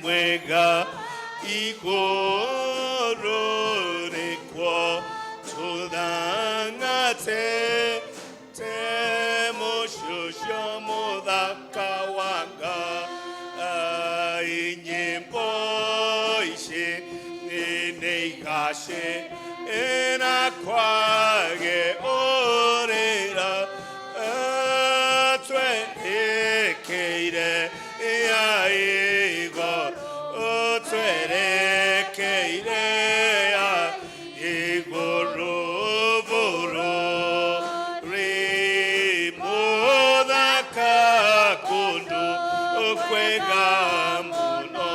mwega igorore kwa tudangate temo shosho modakawanga inyimbo ishe negashe enakwage orera twekeire yaigo twekeire ya igoroboro rimodaka kundu kwega muno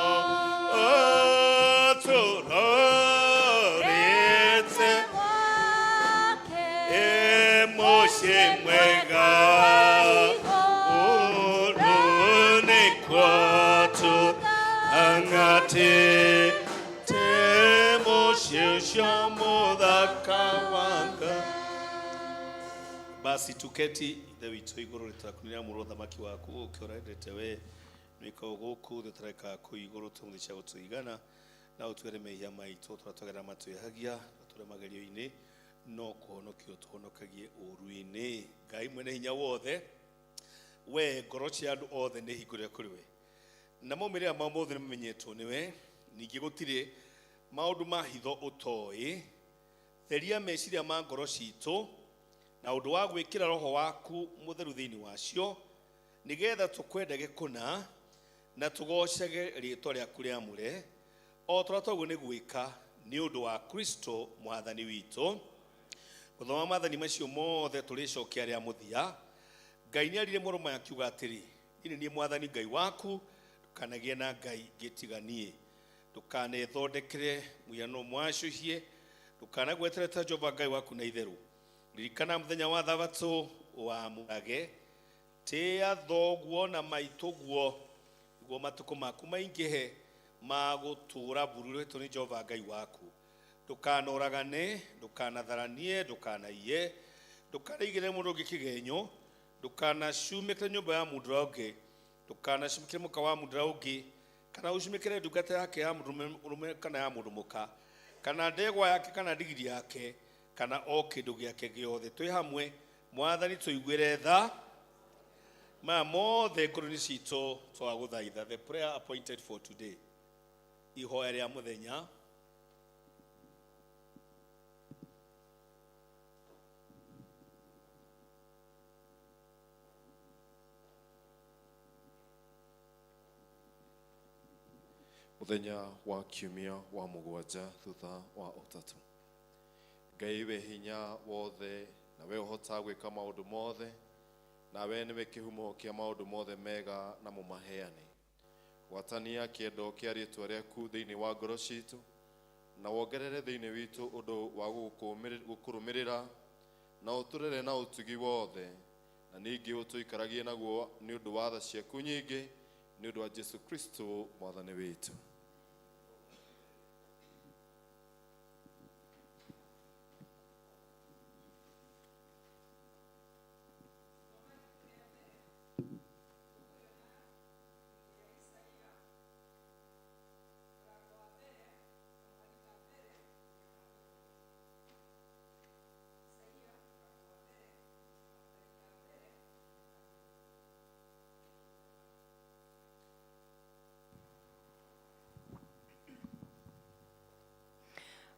turorete emoshe mwega angate temo sheshamo dakawanga. Basi tuketi David igoro litakunira mu rodhamaki waku ukiorendete we niko goku dutareka ku igoro tumudisha gutuyigana na utwereme ya maito turatogera matu yahagia turemagerio ine no kuhonokio tuhonokagie uruine Ngai mwene hinya wothe we gorochi andu othe ne higure kuri we namo mere amamothe nimenyetwo niwe ningi gutire maundu mahitho utoi theria meciria ma ngoro citu na undu wa gwikira roho waku mutheru thiini wacio nigetha tukwendage kuna na tugocege riitwa ryaku riamure o turatoguo ni gwika ni undu wa Kristo mwathani witu. Guthoma mathani macio mothe tulicokia ria muthia Ngai ni arire moroma yakiuga atiri ini ni mwathani Ngai waku kanagie na Ngai gitiganie dukane thondekere muyano mwashuhie dukana gwetereta Jehova Ngai waku na itheru ririkana muthenya wa thabatũ wa mugage tia thoguo na maituguo guo matuko maku maingihe magutura bururĩtwo ni Jehova Ngai waku dukanoragane dukanatharanie dukanaie dukanaigire mundu gikigenyo dukanacumĩkĩre nyũmba ya mundu ũngĩ dukanacumĩkĩre mũka wa mundu ũngĩ kana ucumĩkĩre ndungata yake ya mũndũrũme kana ya mũndũ mũka kana ndegwa yake kana ndigiri yake kana o kĩndũ gĩake gĩothe twĩ hamwe mwathani tũiguĩre tha maya mothe ngoro-inĩ citũ twagũthaitha. The prayer appointed for today, ihoya rĩa mũthenya. Muthenya wa kiumia wa mũgwanja thutha wa ũtatũ. Ngai we hinya wothe na we ũhotaga gwĩka maũndũ mothe na we nĩwe kĩhumo kĩa maũndũ mothe mega na mũmaheane. Gwatania kĩendo kĩa rĩĩtwa rĩaku thĩinĩ wa ngoro citũ na wongerere thĩinĩ witũ ũndũ wa gũkũrũmĩrĩra na ũtũrere na ũtugi wothe na ningĩ ũtũikaragie naguo nĩ ũndũ wa tha ciaku nyingĩ nĩ ũndũ wa Jesu Kristo mwathani witũ.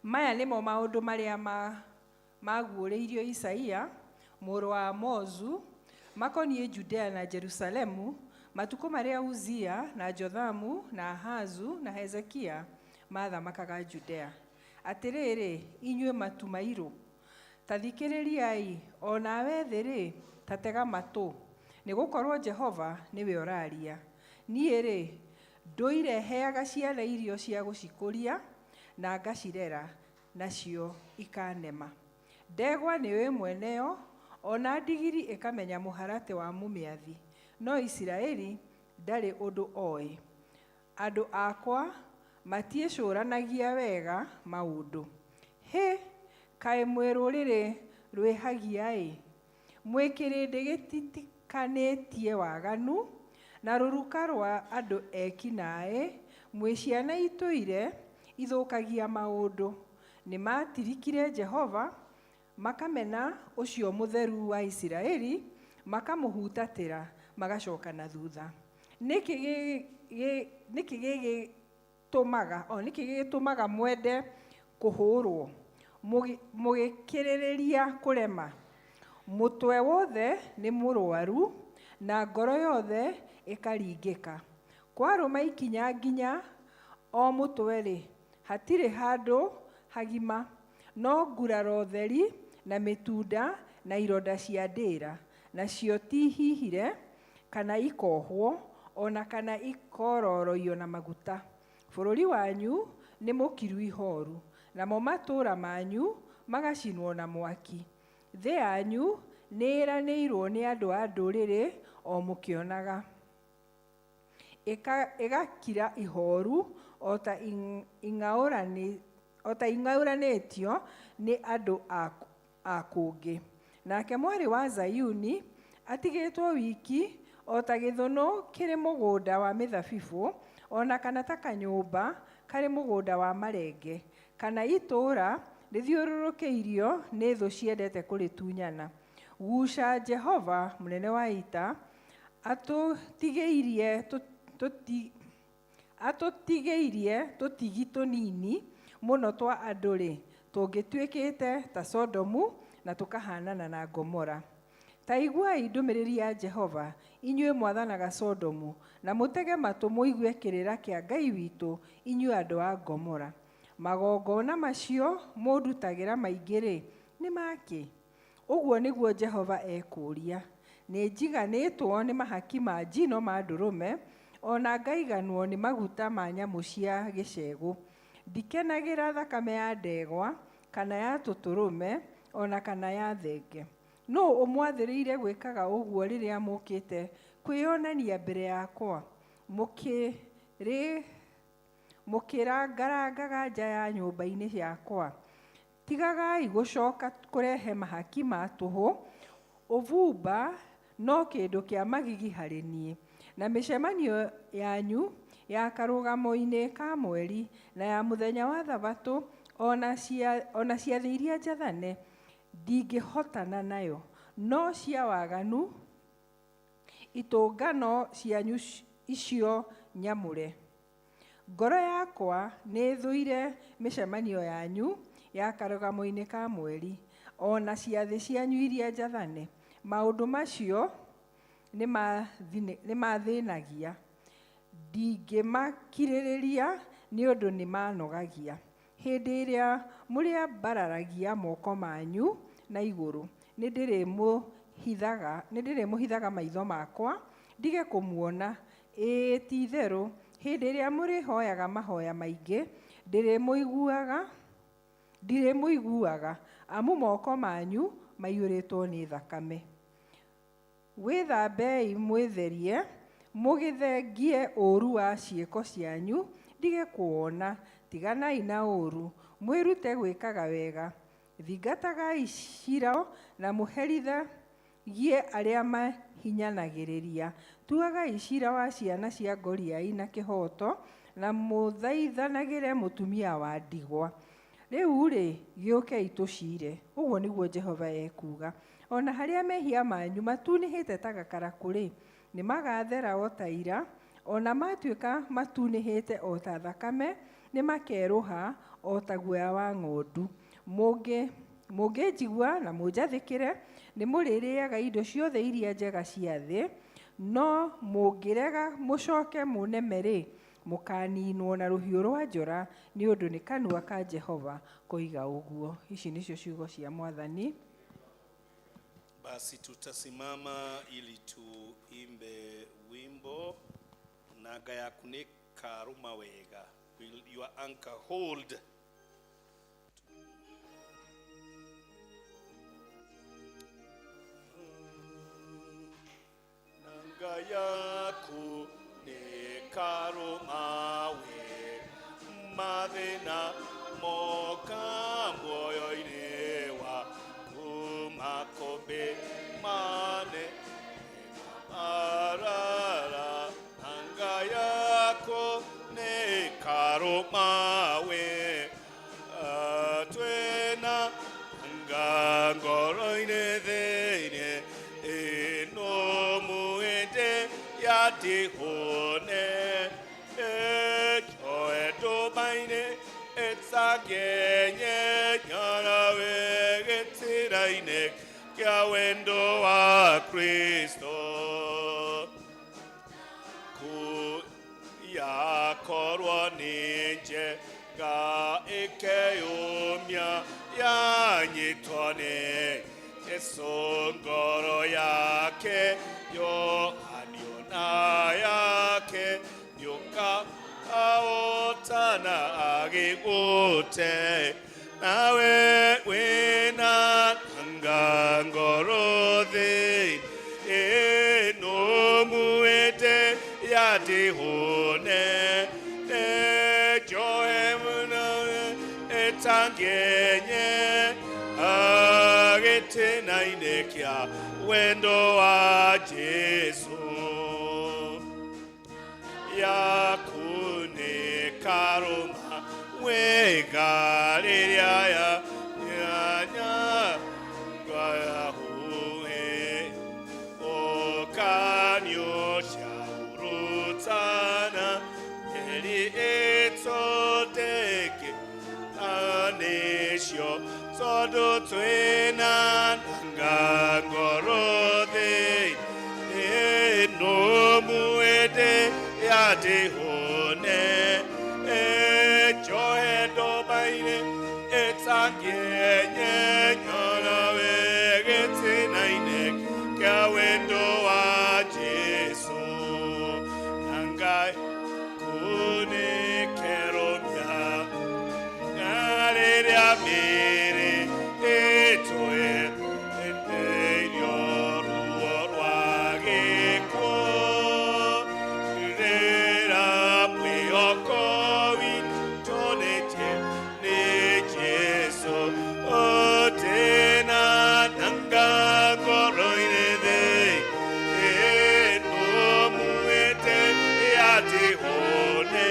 Maya nĩmo maũndũ marĩa maguũrĩirio Isaia mũrũ wa Amozu makoniĩ Judea na Jerusalemu matukũ marĩa Uzia na Jothamu na Ahazu na Hezekia mathamakaga Judea. Atĩrĩrĩ, inyuĩ matu mairũ, ta thikĩrĩriai, o nawe thĩ-rĩ, ta tega matũ, nĩgũkorwo Jehova nĩwe ũraria. Niĩ-rĩ, ndũire heaga ciana irio cia gũcikũria na ngacirera, nacio ikanema. Ndegwa nĩyo mweneyo, ona ndigiri ikamenya mũharatĩ wa mũmĩathi, no Isiraeli ndarĩ ũndũ oĩ. Andũ akwa matiĩcũranagia wega maũndũ. Kaĩ mwĩ rũrĩrĩ rwĩhagia-ĩ, mwĩ kĩrĩndĩ gĩtitikanĩtie waganu, na rũruka rwa andũ ekinaĩ, mwĩ ciana itũire ithũkagia maũndũ. Nĩmatirikire Jehova, makamena ũcio mũtheru wa Isiraeli, makamũhutatĩra, magacoka na thutha. Nĩkĩ gĩgĩtũmaga mwende kũhũrwo, mũgĩkĩrĩrĩria kũrema? Mũtwe wothe nĩ mũrwaru, na ngoro yothe ĩkaringĩka. Kwarũma ikinya nginya o mũtwe-rĩ, hatirĩ handũ hagima, no nguraro theri na mĩtunda na ironda cia ndĩra, nacio ti hihire kana ikohwo, ona kana ikororoio na maguta. Bũrũri wanyu nĩ mũkiru ihoru, namo matũũra manyu magacinwo na mwaki. Thĩ yanyu nĩ ĩranĩirwo nĩ andũ a ndũrĩrĩ o mũkĩonaga, ĩgakira ihoru o ta ing'aũranĩtio nĩ andũ a kũngĩ. Nake mwarĩ wa Zayuni atigĩtwo wiki o ta gĩthũnũ kĩrĩ mũgũnda wa mĩthabibũ, ona kana ta kanyũmba karĩ mũgũnda wa marenge, kana itũũra rĩthiũrũrũkĩirio nĩ thũ ciendete kũrĩtunyana. Guca Jehova mũnene wa ita, atũtigĩirie tũtigi tũnini mũno twa andũ-rĩ, tũngĩtuĩkĩte ta Sodomu na tũkahanana na Gomora. Ta iguai ndũmĩrĩri ya Jehova, inyuĩ mwathanaga Sodomu, na mũtege matũ mũigue kĩrĩra kĩa Ngai witũ, inyuĩ andũ a Gomora. Magongona macio mũndutagĩra maingĩ-rĩ, nĩ makĩ? Ũguo nĩguo Jehova ekũũria. Nĩ njiganĩtwo nĩ mahaki ma njino ma ndũrũme, ona ngaiganwo nĩ maguta ma nyamũ cia gĩcegũ. Ndikenagĩra thakame ya ndegwa, kana ya tũtũrũme, ona kana ya thenge. Nũũ ũmwathĩrĩire gwĩkaga ũguo rĩrĩa mũkĩte kwĩyonania mbere yakwa, mũkĩrangarangaga nja ya nyũmba-inĩ yakwa? Tigagai gũcoka kũrehe mahaki ma tũhũ, ũbumba no kĩndũ kĩa magigi harĩ niĩ. Na mĩcemanio yanyu ya karũgamo-inĩ ka mweri na ya mũthenya wa Thabatũ, ona ciathĩ iria njathane, ndingĩhotana nayo. No cia waganu, itũngano cianyu icio nyamũre. Ngoro yakwa nĩ thũire mĩcemanio yanyu ya karũgamo-inĩ ka mweri, ona ciathĩ cianyu iria njathane. Maũndũ macio nĩ mathĩnagia, ndingĩmakirĩrĩria nĩ ũndũ nĩ manogagia. Hĩndĩ ĩrĩa mũrĩambararagia moko manyu na igũrũ, nĩndĩrĩmũhithaga maitho makwa ndige kũmuona. Ti-itherũ, hĩndĩ ĩrĩa mũrĩhoyaga mahoya maingĩ, ndirĩmũiguaga, amu moko manyu maiyũrĩtwo nĩ thakame. Wĩthambei mwĩtherie, mũgĩthengie ũũru wa ciĩko cianyu, ndige kuona. Tiganai na ũũru, mwĩrute gwĩkaga wega. Thingatagai cira na mũherithagie arĩa mahinyanagĩrĩria. Tuagai cira wa ciana cia ngoriai na kĩhooto, na mũthaithanagĩre mũtumia wa ndigwa. Rĩu-rĩ, gĩũkei tũciire, ũguo nĩguo Jehova ekuuga. Ona harĩa mehia manyu matunĩhĩte ta gakarakũ-rĩ, nĩ magathera o ta ira, ona matuĩka matunĩhĩte o ta thakame, nĩ makerũha o ta guoya wa ng'ondu. Mũngĩnjigua na mũnjathĩkĩre, nĩ mũrĩrĩaga indo ciothe iria njega cia thĩ, no mũngĩrega mũcoke mũneme-rĩ, mũkaninwo na rũhiũ rwa njora, nĩ ũndũ nĩ kanua ka Jehova koiga ũguo. Ici nĩcio ciugo cia Mwathani. Basi tutasimama ili tuimbe wimbo naga yaku nĩ karũma wega. Will your anchor hold? karumawe mathina moka muoyo-inĩ waku makũmbĩ mane marara anga yako nĩ karumawe twĩna anga ngoro-inĩ thĩinĩ ĩno mwĩndĩ yatihone joe tũmainĩ ĩtsakenye nyarawe gĩtĩra-inĩ kĩa wendo wa Kristo yakorwo nĩ njega ĩkeyũmia yanyitwo nĩ Jesũ ngoro yake yohanio na yake nĩũka aotana agĩgũte nawe wĩna anga ngoro thĩ ĩno mwĩndĩ yatihone joe mũnene ĩtangenye agĩtĩna-inĩ kĩa wendo wa Jesũ yaku nĩ karũma wega rĩrĩa yanya yahuhe okanio shaurutana eri etsodeke anesho sodo twena ngangorode eno muede yatihone joe dobaine etsangenye nyarawe gĩtĩna-inĩ kĩa wendo wa Jesũ nangai kunĩkerũmia ngarĩrĩa mĩĩrĩ ĩtũe enderio ruo rwa gĩkuũ rĩra mwĩhoko witũ nĩ Jesũ otena nanga ngoro-inĩ thĩ ĩno mwĩndĩ yatihone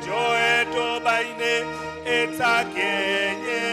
joe tũmainĩ ĩtakenye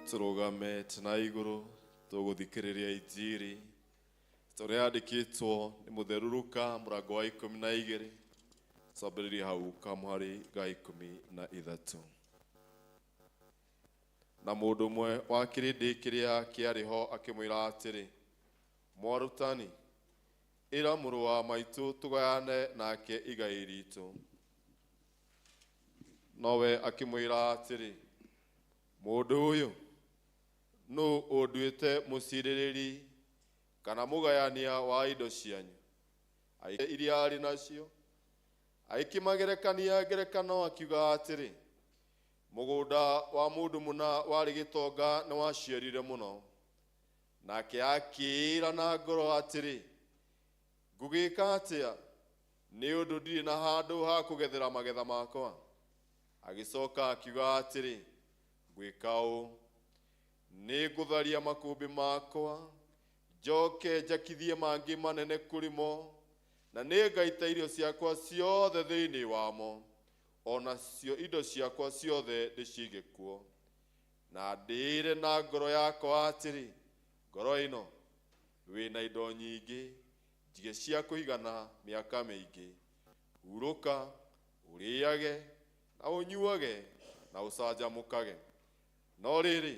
tũrũgame tena igũrũ tũgũthikĩrĩria injiri tũrĩa yandĩkĩtwo nĩ mũtheru Luka mũrango wa 12 twambĩrĩrie hau kamũhari ga 13 na mũndũ ũmwe wa kĩrĩndĩ kĩrĩa kĩarĩ ho akĩmwĩra atĩrĩ mwarutani ĩra mũrũ wa maitũ tũgayane nake igai ritũ nowe akĩmwĩra atĩrĩ mũndũ ũyũ no ũnduĩte mũcirĩrĩri kana mũgayania wa indo cianyu iria arĩ nacio aikĩmagerekania ngerekano akiuga atĩrĩ mũgũnda wa mũndũ mũna warĩ gĩtonga nĩ waciarire mũno nake akĩĩra na ngoro atĩrĩ ngũgĩka atĩa nĩ ũndũ ndirĩ na handũ ha kũgethera magetha makwa agĩcoka akiuga atĩrĩ ngwĩka ũũ nĩ ngũtharia makũmbĩ makwa njoke njakithie mangĩ manene kũrĩ mo na nĩ ngaita irio ciakwa ciothe thĩinĩ wamo onacio indo ciakwa ciothe ndĩcige kuo na ndĩre na ngoro yakwa atĩrĩ, ngoro ĩno wĩna indo nyingĩ njige cia kũigana mĩaka mĩingĩ. Hurũka, ũrĩage na ũnyuage na ũcanjamũkage. No rĩrĩ,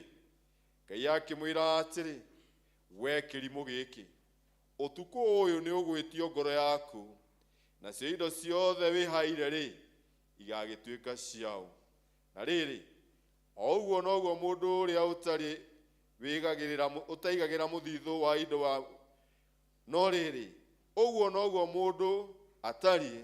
Ngai akĩmwĩra atĩrĩ, we kĩrimũ gĩkĩ, ũtukũ ũyũ nĩ ũgwĩtio ngoro yaku, nacio indo ciothe wĩhaire-rĩ, igagĩtuĩka ciaũ. Na rĩrĩ, o ũguo noguo mũndũ ũrĩa ũtaigagĩra mũthithũ wa indo wa... No rĩrĩ, ũguo noguo mũndũ atariĩ,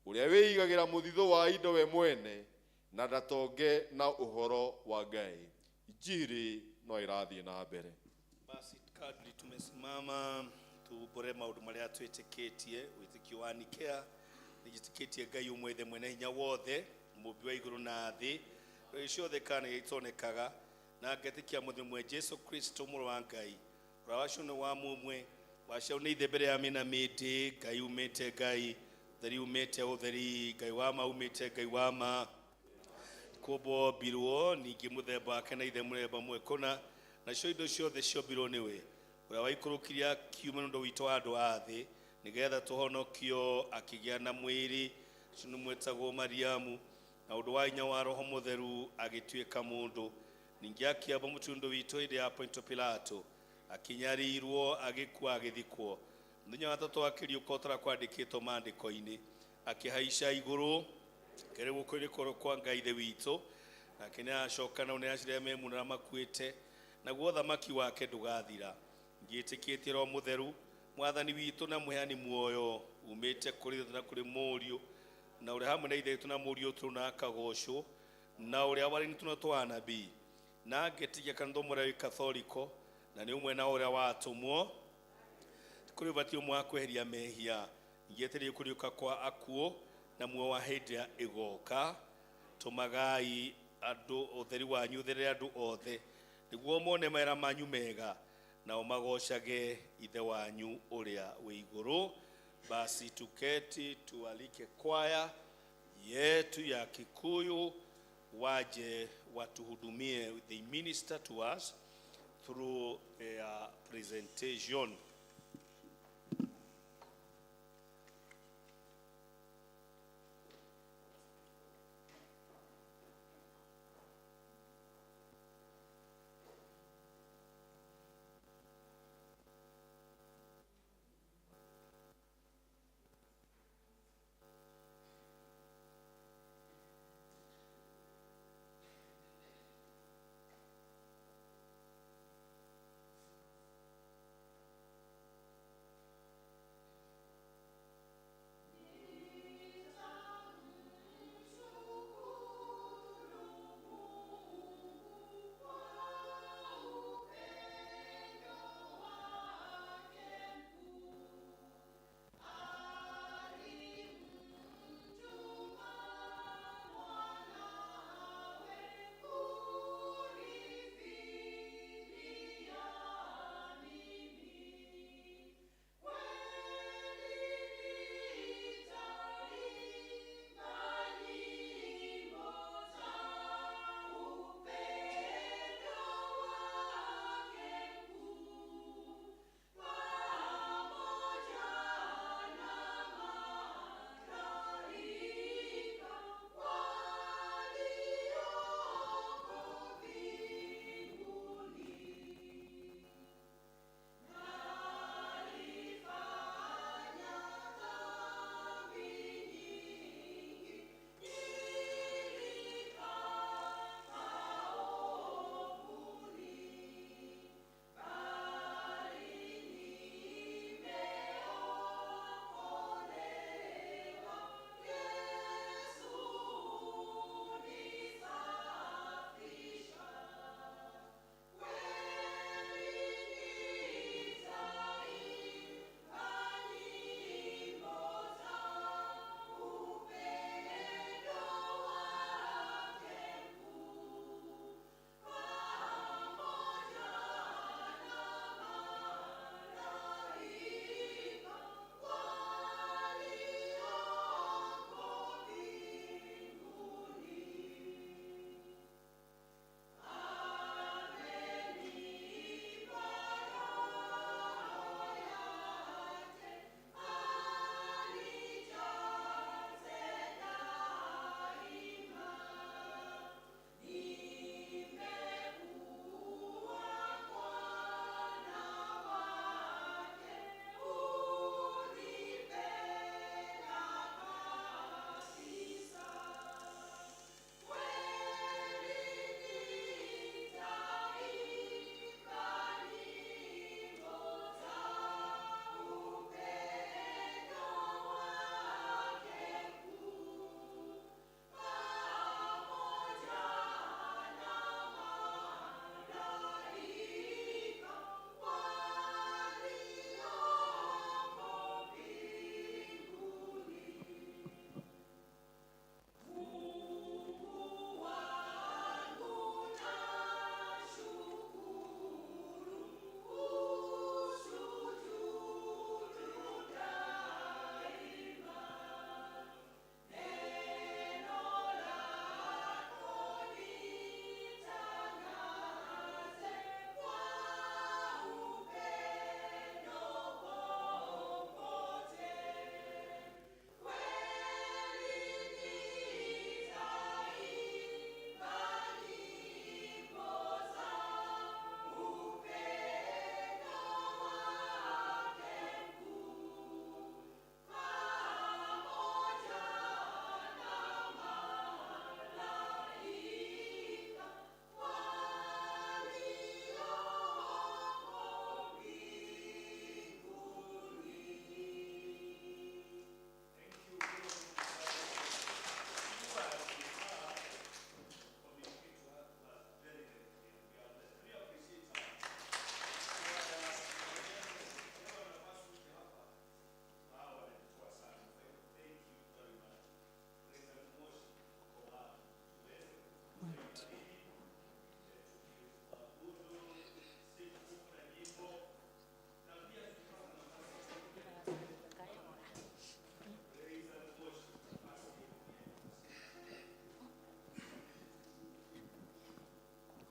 ũrĩa wĩigagĩra mũthithũ wa indo we mwene, na ndatonge na ũhoro wa Ngai. Injili no irathiĩ na mbere. Basi kadri tumesimama tubore maundu maria twitikitie wĩtĩkio wa Nikea nĩjĩtĩkĩtie Ngai ũmwe ithe mwene hinya wothe mũmbi wa igũrũ na thĩ ciothe kana itonekaga na ngetĩkia mũthemwe Jesu Kristo mũrũ wa Ngai ũrĩa wacũne wa mũmwe waciaune ithe mbere ya mina mĩtĩ Ngai umĩte Ngai theri umĩte ũtheri Ngai wa ma umĩte Ngai wa ma kuobo birwo ningĩ mũthemba wake na ithe mũthemba mwekona na cio indo ciothe ciombirwo nĩwe ũrĩa waikũrũkirie kiume nĩ ũndũ witũ wa andũ a thĩ nĩgetha tũhonokio akĩgĩa na mwĩrĩ ũcio nĩ mwĩtagwo Mariamu na ũndũ wa hinya wa Roho Mũtheru agĩtuĩka mũndũ ningĩ akĩamba mũtũndo witũ hĩndĩ ya Ponto Pilato akĩnyarirwo agĩkua agĩthikwo mũthenya wa gatatũ akĩriũka ũtara kwandĩkĩtwo maandĩko-inĩ akĩhaica igũrũ kere gukoire koro kwa Ngai ithe witũ nake nĩ acoka na nĩ acirĩa memuna makuĩte naguo thamaki wake ndũgathira ngĩtĩkĩtie Roho Mũtheru mwathani witũ na mũheani muoyo umĩte kũrĩ thĩ na kũrĩ mũriũ na ũrĩa hamwe na ithe witũ na mũriũ tũna akagocwo na ũrĩa warĩ nĩtuna twa anabii na ngĩtĩkia kanitha mũrĩa Katholiko na nĩ ũmwe na ũrĩa watũmwo kũrĩ ũbatio mwa kweheria mehia ngĩetereire kũriũka kwa akuũ na muo wa hĩndĩ ĩgoka tũmagai andũ ũtheri wanyu ũtherere andũ othe nĩguo mone mawĩra manyu mega na umagocage ithe wanyu ũrĩa wĩ igũrũ. Basi tuketi tualike kwaya yetu ya Kikuyu waje watuhudumie, they minister to us through their presentation.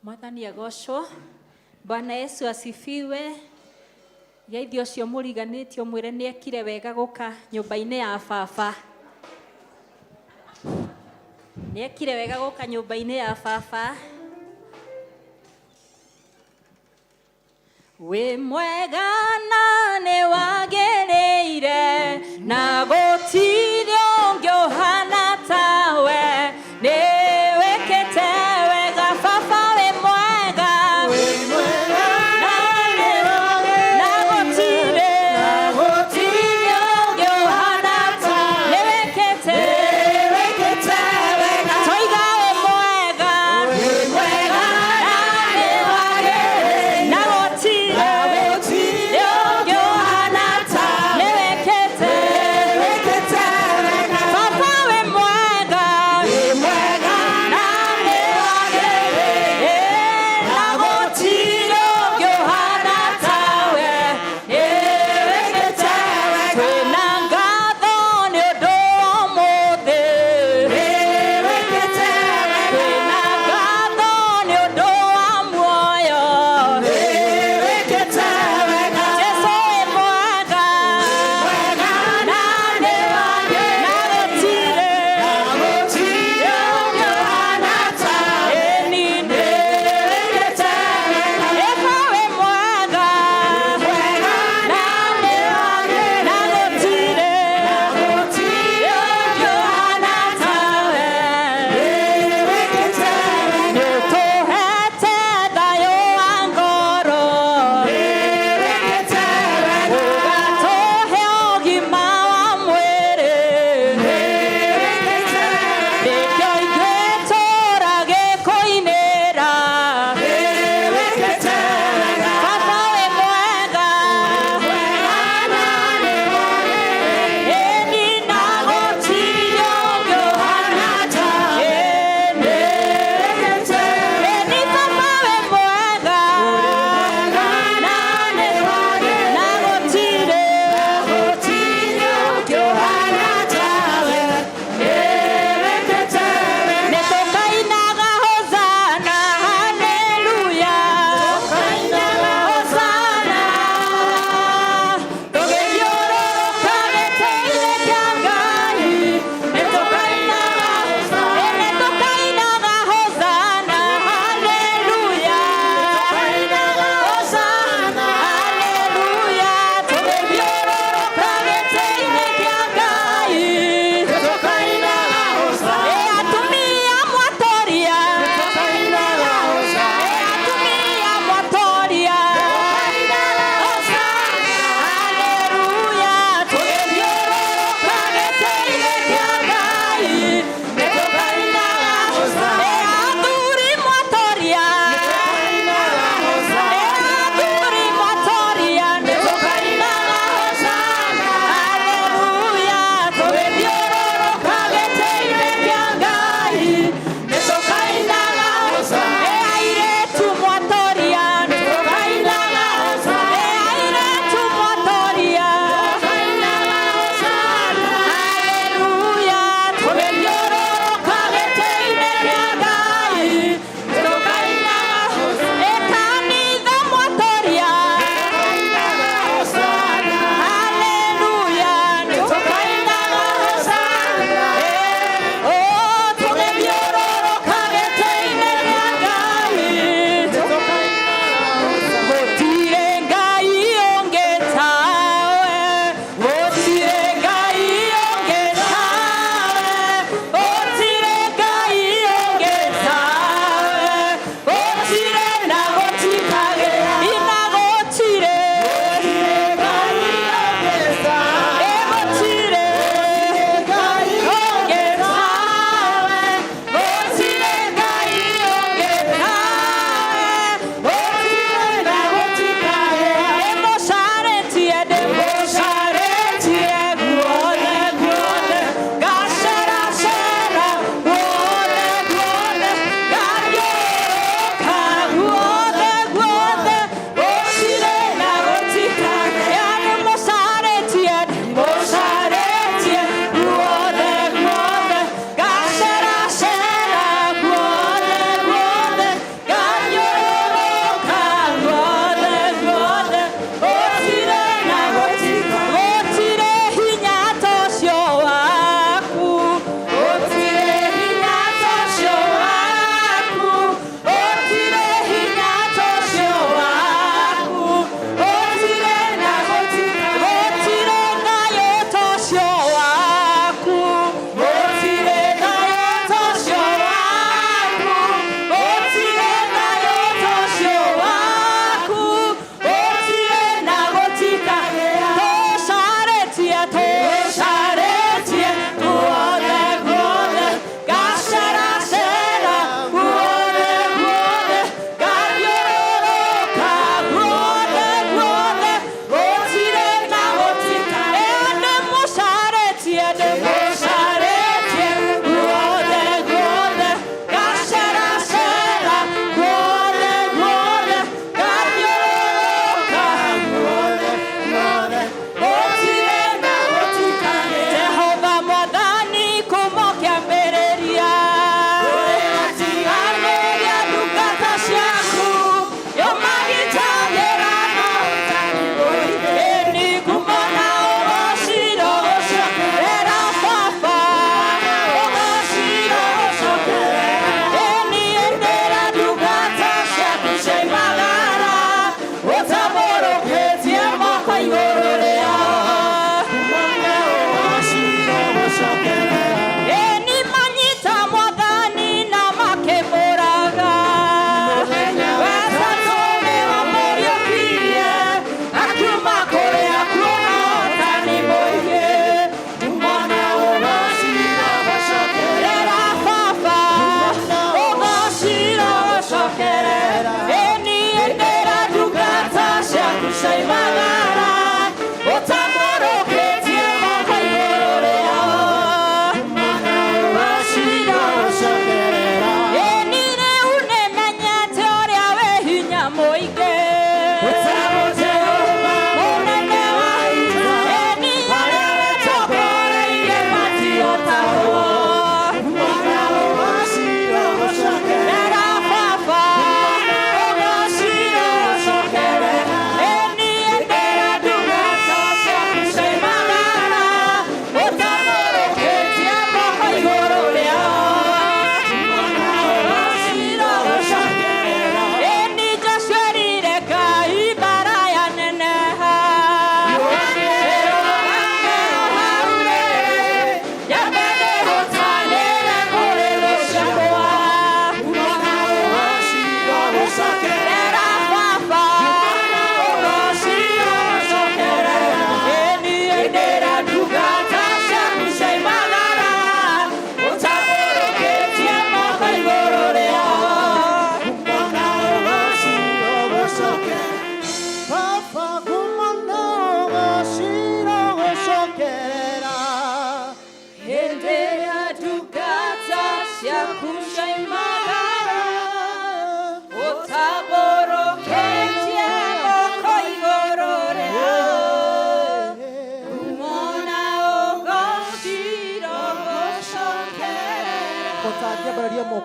Mwathani agocwo. Bwana Yesu asifiwe. Geithi ucio mũriganĩtio mwĩre nĩ ekire wega gũka nyũmba-inĩ ya baba. Nĩ ekire wega gũka nyũmba-inĩ ya baba. Wĩ mwega na nĩ wagĩrĩire na gũtirĩ ũngĩ ũhana tawe. Nĩ wĩkĩte wega baba, wĩ mwega. Wĩ mwega na gũtirĩ ũngĩ ũhana tawe. Nĩ wĩkĩte wega. Toiga wĩ mwega. Wĩ mwega na nĩ wagĩrĩire na gũtirĩ ũngĩ ũhana tawe. Nĩ wĩkĩte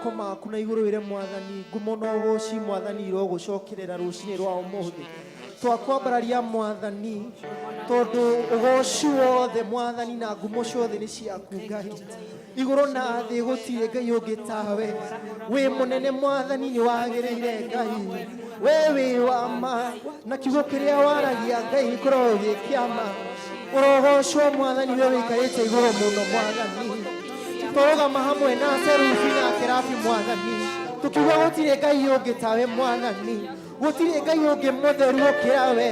moko maku na iguru wire mwathani ngumo no goci mwathani iro gucokerera rucini rwa umuthi twakwambararia mwathani tondu ugoci wothe mwathani na ngumo ciothe ni ciaku Ngai iguru na thi gutire Ngai ungi tawe wi munene mwathani ni wagiriire Ngai we wi wa ma na kiugo kiria waragia Ngai korwo gikiama urogocwo mwathani we wikarite iguru muno mwathani turugama hamwe na serufi na kerafi mwathani tukiuga gutire Ngai ungi tawe mwathani gutire Ngai ungi mutheru ukira we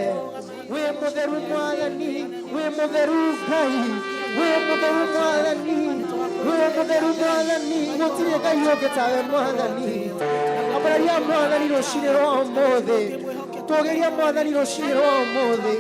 wi mutheru mwathani wi mutheru Ngai wi mutheru mwathani wi mutheru mwathani gutire Ngai ungi tawe mwathani ambararia mwathani rucini rwa umuthi tugeria mwathani rucini rwa umuthi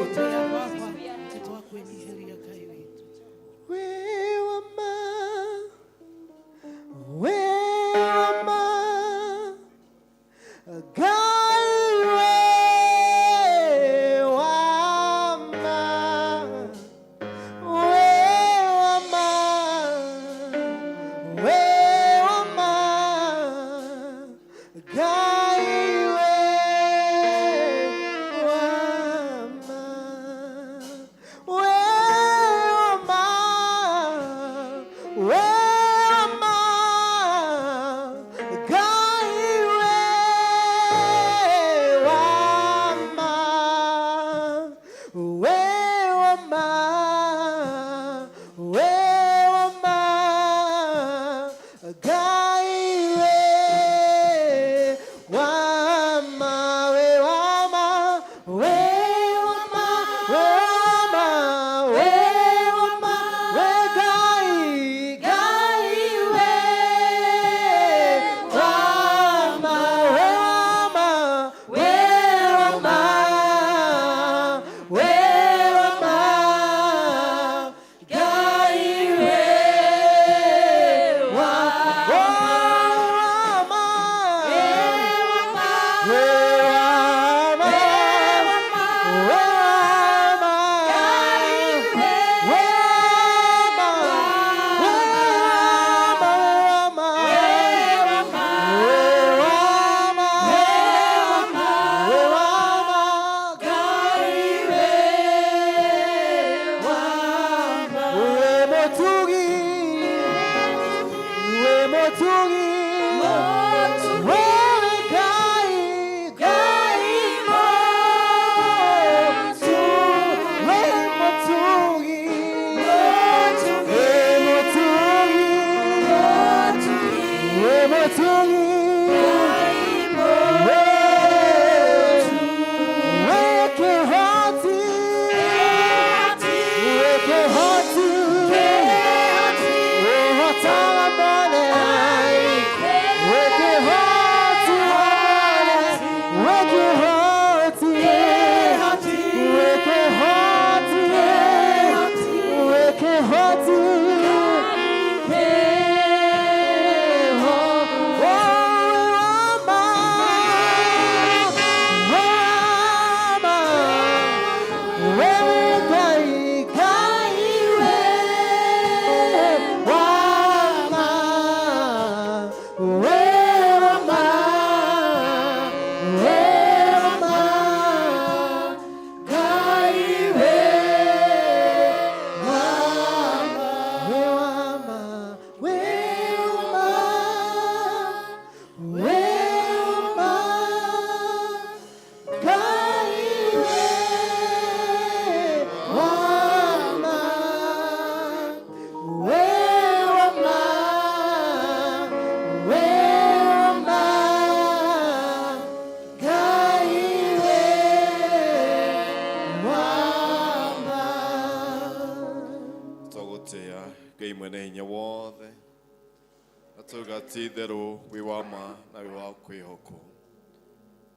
Titherå wi wa ma na wi wa kwihoko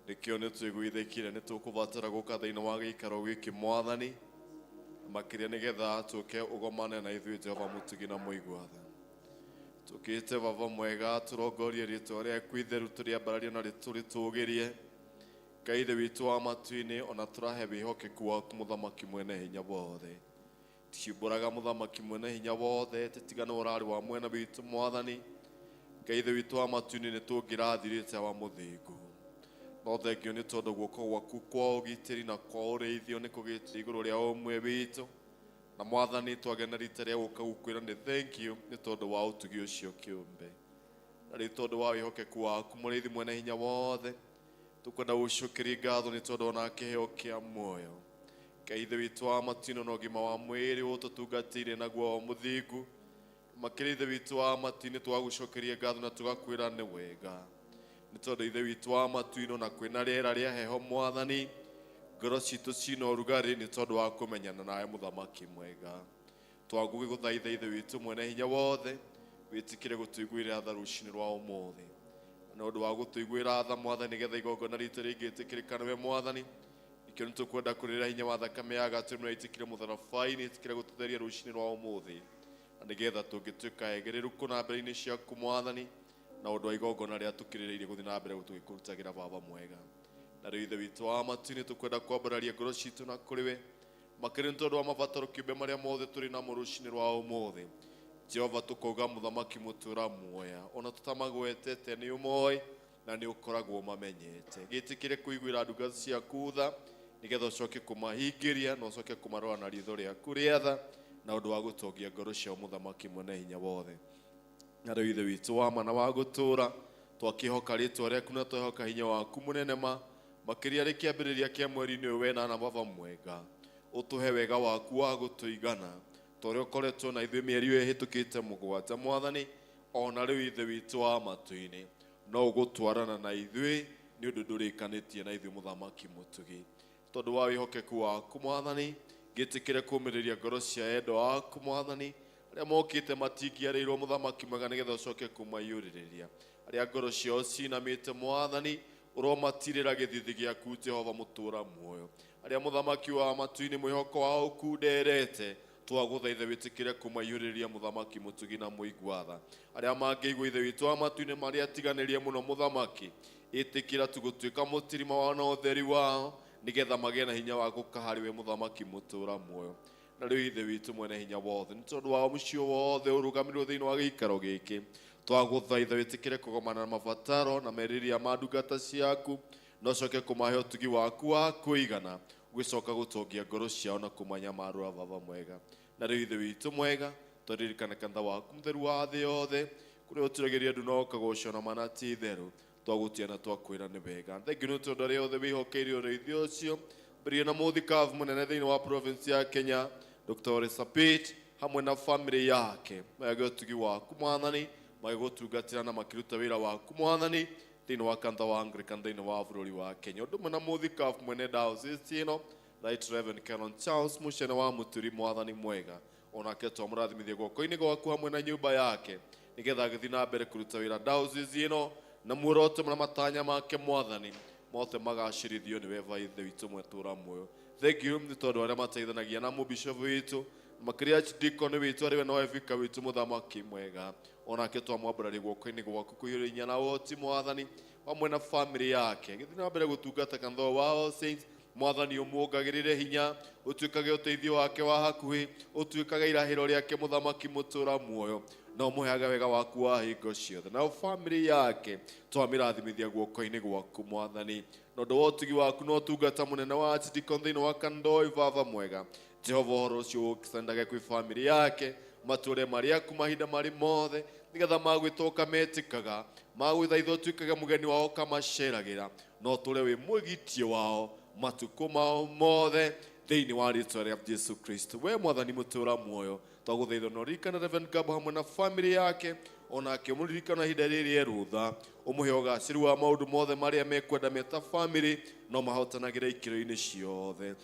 nikio ni twiguithikire ni tukubatara guka thiini wa giikaro giki mwathani makiria nigetha tuke ugomane na ithui Jehova mutugi na muigwatha tukite baba mwega turongorie ritwa ria kwitheru turia barario na rituri tugirie kaithe witu wa matuini ona turahe wihokeku waku muthamaki mwene hinya wothe tiumburaga muthamaki mwene hinya wothe titigana urari wa mwena witu mwathani Ngai ithe witũ wa matu-inĩ nĩ tũngĩrathirĩte wa mũthingu. No thengio nĩ tondũ guoko gwaku kwa ũgitĩri na kwa ũrĩithio nĩ kũgĩtire igũrũ rĩa ũmwe witũ. Na Mwathani twagena rita rĩa gũka gũkwĩra nĩ thank you nĩ tondũ wa ũtugi ũcio kĩũmbe. Na rĩu tondũ wa wĩhokeku waku Mũrĩithi mwene hinya wothe, tũkwenda gũgũcokeria ngatho nĩ tondũ ona kĩheo kĩa muoyo. Ngai ithe witũ wa matu-inĩ na ũgima wa mwĩrĩ ũtũtungatĩire naguo wa mũthingu. Makĩria ithe witũ wa matu-inĩ twagũcokeria ngatho na tũgakwĩra nĩ wega. Nĩ tondũ ithe witũ wa matu-inĩ na kwĩna rĩera rĩa heho Mwathani, ngoro citũ cina ũrugarĩ nĩ tondũ wa kũmenyana nawe mũthamaki mwega. Twagũgũthaitha ithe witũ mwene hinya wothe, wĩtĩkĩre gũtũiguĩra tha rũciinĩ rwa ũmũthĩ. Na ũndũ wa gũtũiguĩra tha Mwathani, nĩgetha igongona ritũ rĩngĩtĩkĩrĩka nĩwe Mwathani, ikĩro nĩ tũkwenda kũrĩra hinya wa thakame ya gatũrũme na itĩkĩre mũtharabai-inĩ, itĩkĩre gũtũtheria rũciinĩ rwa ũmũthĩ. Na nĩgetha tũngĩtuĩka egĩrĩru kũna mbere-inĩ ciaku Mwathani, na ũndũ wa igongona rĩa tũkĩrĩrĩirie gũthiĩ na mbere tũgĩkũrutagĩra Baba mwega. Na rĩu ithe witũ wa matu-inĩ tũkwenda kwambararia ngoro citũ na kũrĩ we, makĩria nĩ tondũ wa mabataro kĩũmbe marĩa mothe tũrĩ namo rũciinĩ rwa ũmũthĩ. Jehova tũkauga mũthamaki mũtũra muoya, ona tũtamagwetete nĩ ũmoĩ na nĩ ũkoragwo ũmamenyete. Gĩtĩkĩre kũiguĩra ndungata ciaku tha, nĩgetha ũcoke kũmahingĩria na ũcoke kũmarora na ritho rĩaku rĩa tha, na ũndũ wa gũtongia ngoro ciao mũthamaki mwene hinya wothe. Na rĩu ithe witũ wa ma na wa gũtũũra, twakĩhoka rĩĩtwa rĩaku na twĩhoka hinya waku mũnene ma, makĩria rĩ kĩambĩrĩria kĩa mweri-inĩ ũyũ wenana Baba mwega, ũtũhe wega waku wa gũtũigana ta ũrĩa ũkoretwo na ithuĩ mĩeri ĩyo ĩhĩtũkĩte mũgwanja Mwathani. Ona rĩu ithe witũ wa matu-inĩ no ũgũtwarana na ithuĩ nĩ ũndũ ndũrĩkanĩtie na ithuĩ mũthamaki mũtugi. Tondũ wa wĩhokeku waku Mwathani, gĩtĩkĩre kũũmĩrĩria ngoro cia endwa aku Mwathani, arĩa mokĩte matingĩarĩirwo mũthamaki mwega, nĩgetha ũcoke kũmaiyũrĩrĩria. Arĩa ngoro ciao cinamĩte Mwathani, ũromatirĩra gĩthithi gĩaku Jehova mũtũra muoyo. Arĩa mũthamaki wa matu-inĩ mwĩhoko wao ũkunderete, twagũthaitha wĩtĩkĩre kũmaiyũrĩria mũthamaki mũtugi na mũigua tha. Arĩa mangĩigua ithe witũ wa matu-inĩ marĩa atiganĩrie mũno mũthamaki, ĩtĩkĩra tũgũtuĩka mũtirima wao na ũtheri wao, nĩgetha magĩe na hinya wa gũka harĩ we mũthamaki mũtũra muoyo. Na rĩu ithe witũ mwene hinya wothe, nĩ tondũ wa mũciĩ wothe ũrũgamĩrĩirwo thĩinĩ wa gĩikaro gĩkĩ, twagũthaitha wĩtĩkĩre kũgomana na mabataro na merirĩria ma ndungata ciaku, na ũcoke kũmahe ũtugi waku wa kũigana, ũgĩcoka gũtongia ngoro ciao na kũmanyamarũra Baba mwega. Na rĩu ithe witũ mwega, twaririkane kanitha waku mũtheru wa thĩ yothe, kũrĩa ũturagĩria andũ na ũkagocwo na manati itherũ, twagũtia na twakwĩra nĩ wega. Thengiũ nĩ tondũ arĩa othe wĩhokeire ũrĩithio ũcio, mbĩrĩria na mũthikabu mũnene thĩinĩ wa province ya Kenya, Dr. Ole Sapit, hamwe na family yake, magĩe ũtugi waku Mwathani, magĩgũtungatĩra na makĩruta wĩra waku Mwathani thĩinĩ wa kanitha wa Anglican thĩinĩ wa bũrũri wa Kenya. Ũndũ ũmwe na mũthikabu mwene diocese ĩno, Right Reverend Canon Charles Muchene wa Mũturi Mwathani mwega, onake twamũrathimithia guoko-inĩ gwaku hamwe na nyũmba yake, nĩgetha agĩthiĩ na mbere kũruta wĩra diocese ĩno, na muoroto na matanya make Mwathani mothe magacĩrithio nĩwe ithe witũ mũtũra muoyo. Thengiũ nĩ tondũ arĩa mateithanagia na mũbishofu witũ, makĩria archdeacon witũ arĩ we na vika witũ mũthamaki mwega, onake twamwambararia guoko-inĩ gwaku kũiyũria hinya na ũhoti Mwathani, hamwe na family yake, gĩthiĩ na mbere gũtungata kanitha wa All Saints Mwathani, ũmuongagĩrĩre hinya, ũtuĩkage ũteithio wake wa hakuhĩ, ũtuĩkage irahĩro rĩake mũthamaki mũtũra muoyo, na ũmũheage wega waku wa hingo ciothe. Na family yake twamĩrathimithia guoko-inĩ gwaku Mwathani, na ũndũ wa ũtugi waku na ũtungata mũnene wa archdeacon thĩinĩ wa kanitha ũyũ Baba mwega, Jehova ũhoro ũcio ũkĩsendage kwĩ family yake, matũũre marĩ aku mahinda marĩ mothe, nĩgetha magwĩtoka metĩkaga, magwĩthaitha ũtuĩkage mũgeni wao ũkamaceragĩra, na ũtũũre wĩ mwĩgitie wao matukũ mao mothe thĩinĩ wa rĩĩtwa rĩa Jesu Kristo. We Mwathani mũtũũra muoyo, twagũthaitha na ũririkane Reverend Gabo hamwe na family yake, onake ũmũririkane ihinda rĩrĩ erũtha, ũmũhe ũgacĩru wa maũndũ mothe marĩa mekwenda meta family, no mahotanagĩra ikĩro-inĩ ciothe.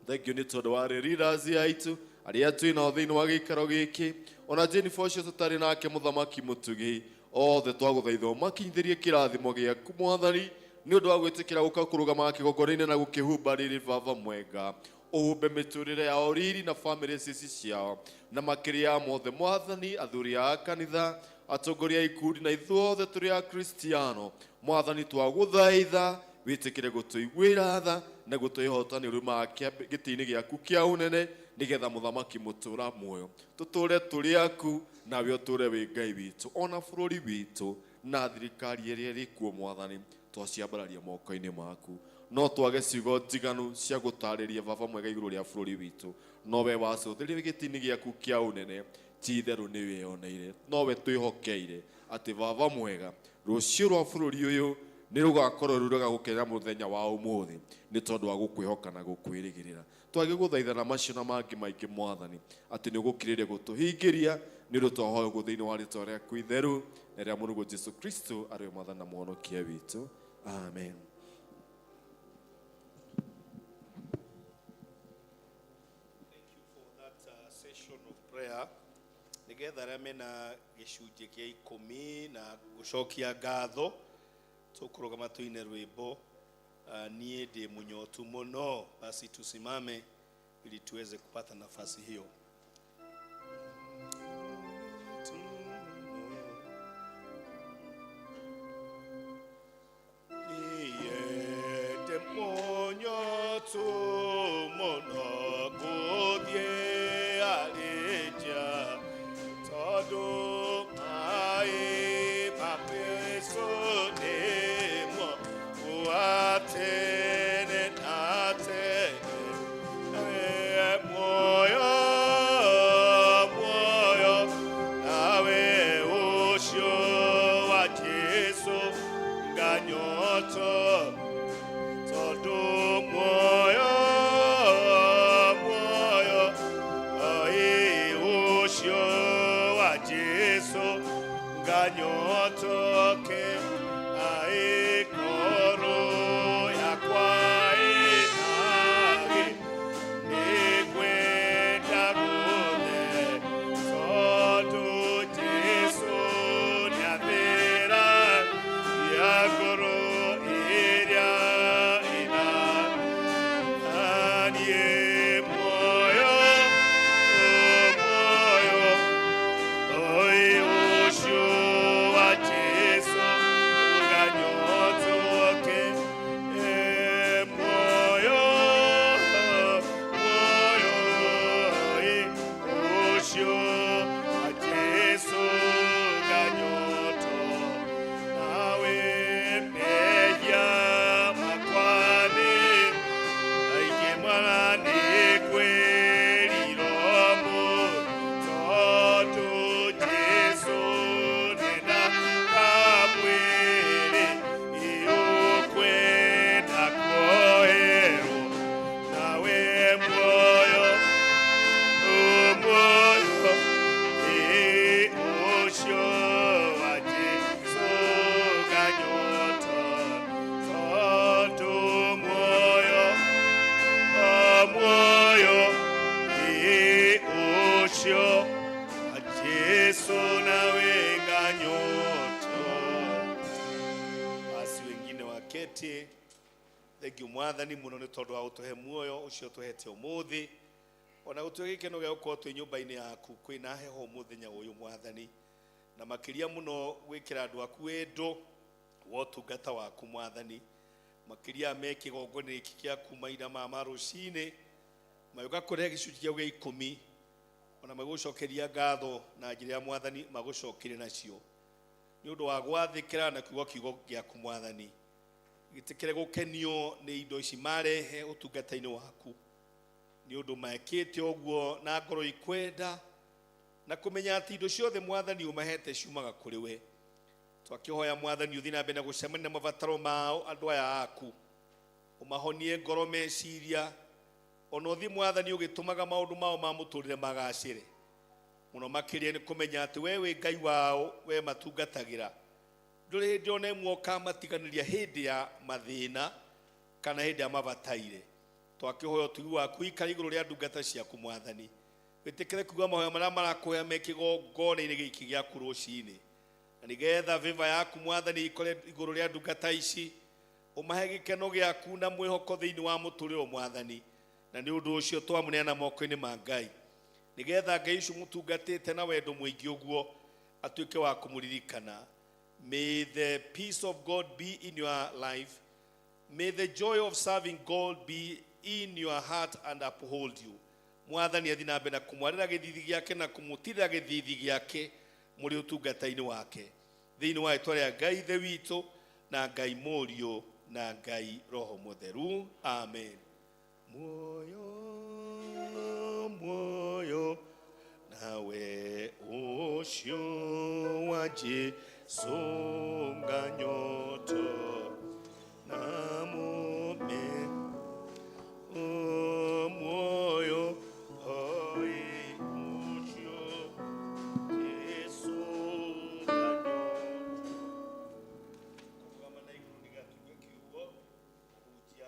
Thengiũ nĩ tondũ wa leaders aitũ arĩa twĩnao thĩinĩ wa gĩikaro gĩkĩ, ona Jennifer ũcio tũtarĩ nake mũthamaki mũtugi, othe twagũthaitha ũmakinyithĩrie kĩrathimo gĩaku Mwathani, nĩ ũndũ wa gwĩtĩkĩra gũka kũrũgama kĩgongona-inĩ na gũkĩhumba rĩrĩ Baba mwega, ũhumbe mĩtũrĩre yao riri na family ciao, na makĩria ya mothe Mwathani, athuri a kanitha, atongoria a ikundi na ithuothe tũrĩ a Kristiano Mwathani, twagũthaitha witikire gutuiguira tha na gutwihotani ruma gitini giaku kia unene nigetha muthamaki mutura muoyo tuture turi aku nawe uture wi Ngai witu ona bururi witu na thirikari iria iri kuo Mwathani twaciambararia moko-ini maku no twage ciugo ntiganu cia gutariria baba mwega iguru ria bururi witu nowe wacuthirie gitini giaku kia unene ti-itherũ nĩ wĩoneire nowe twĩhokeire atĩ baba mwega rũciũ rwa bũrũri ũyũ nĩ rũgakorwo rũrega gũkena mũthenya wa ũmũthĩ nĩ tondũ wa gũkwĩhoka na gũkwĩrĩgĩrĩra twagĩgũthaithana macio na mangĩ maingĩ Mwathani atĩ nĩ ũgũkirĩria gũtũhingĩria nĩ ũndũ twahoya ũguo thĩinĩ wa rĩĩtwa rĩaku itheru na rĩa mũrũgũ Jesũ Kristo arĩ we Mwathani na Mũhonokia witũ amen. Nigetha arĩa mena gĩcunjĩ kĩa 10 na gũcokia ngatho tũkũrũgama tũine rwĩmbo niĩ ndĩ mũnyotu mũno basi tusimame ili tuweze kupata nafasi hiyo. Niĩ ndĩ mũnyotu mũno gũthiĩ arĩnja todo ai papeso nemo uatene natene moyo moyo nawe usho wa Yesu ganyoto todo moyo moyo ai usho Yesu ganyotoke aikoro ya kwainagi nikwenda guthe todo Yesu nyathira yagoro iria ina anie moyo Thengio Mwathani muno nĩ tondũ wa gũtũhe muoyo ũcio tũhete ũmũthĩ ona gũtũhe gĩkeno gĩa gũkorwo twĩ nyũmba-inĩ yaku kwĩna heho mũthenya ũyũ Mwathani na makĩria mũno gwĩkĩra andũ aku wendo wa ũtungata waku Mwathani makĩria me kĩgongona gĩkĩ gĩa kuma ira ma rũcinĩ magĩũka kũrehe gĩcunjĩ kĩu gĩa 10 ona magũcokeria ngatho na njĩra ya Mwathani magũcokire nacio nĩ ũndũ wa gwathĩkĩra na kiugo gĩaku Mwathani gitikire gukenio ni indo ici marehe utungata-inĩ waku ni undu maekite oguo na ngoro ikwenda na kumenya ati indo ciothe Mwathani umahete ciumaga kuri we twakihoya Mwathani uthi na mbere na gucemania na mabataro mao andu aya aku umahonie ngoro meciria ona uthi Mwathani ugitumaga maundu mao ma muturire magacire muno makiria ni kumenya ati we wi Ngai wao we matungatagira nduri hindi ona imwe kamatiganĩria hindi ya mathĩna kana hindi ya mabataire twakihoya ũtugi waku ikara igũrũ rĩa ndungata ciaku Mwathani wĩtĩkĩre kuuga mahoya marĩa marakũhoya me kĩgongona-inĩ gĩkĩ gĩaku rũcinĩ na nĩgetha favor yaku Mwathani ikore igũrũ rĩa ndungata ici ũmahe gĩkeno gĩaku na mwĩhoko thĩinĩ wa mũtũrĩre Mwathani na nĩ ũndũ ũcio twamũneana moko-inĩ ma Ngai nĩgetha Ngai ũcio mũtungatĩte na wendo mũingĩ ũguo atuĩke wa kũmũririkana. May the peace of God be in your life. May the joy of serving God be in your heart and uphold you. Mwathani athi na mbere kumwarira githithi giake na kumutirira githithi giake muri utungata-ini wake thiini wa itwa ria Ngai ithe witu na Ngai Murio na Ngai Roho Mutheru. Amen. Moyo moyo nawe ucio wa Jesu nganyoto na mume moyo oi ucio Jesu nganyoto kama na iguru nigatuga kiugo kuhutia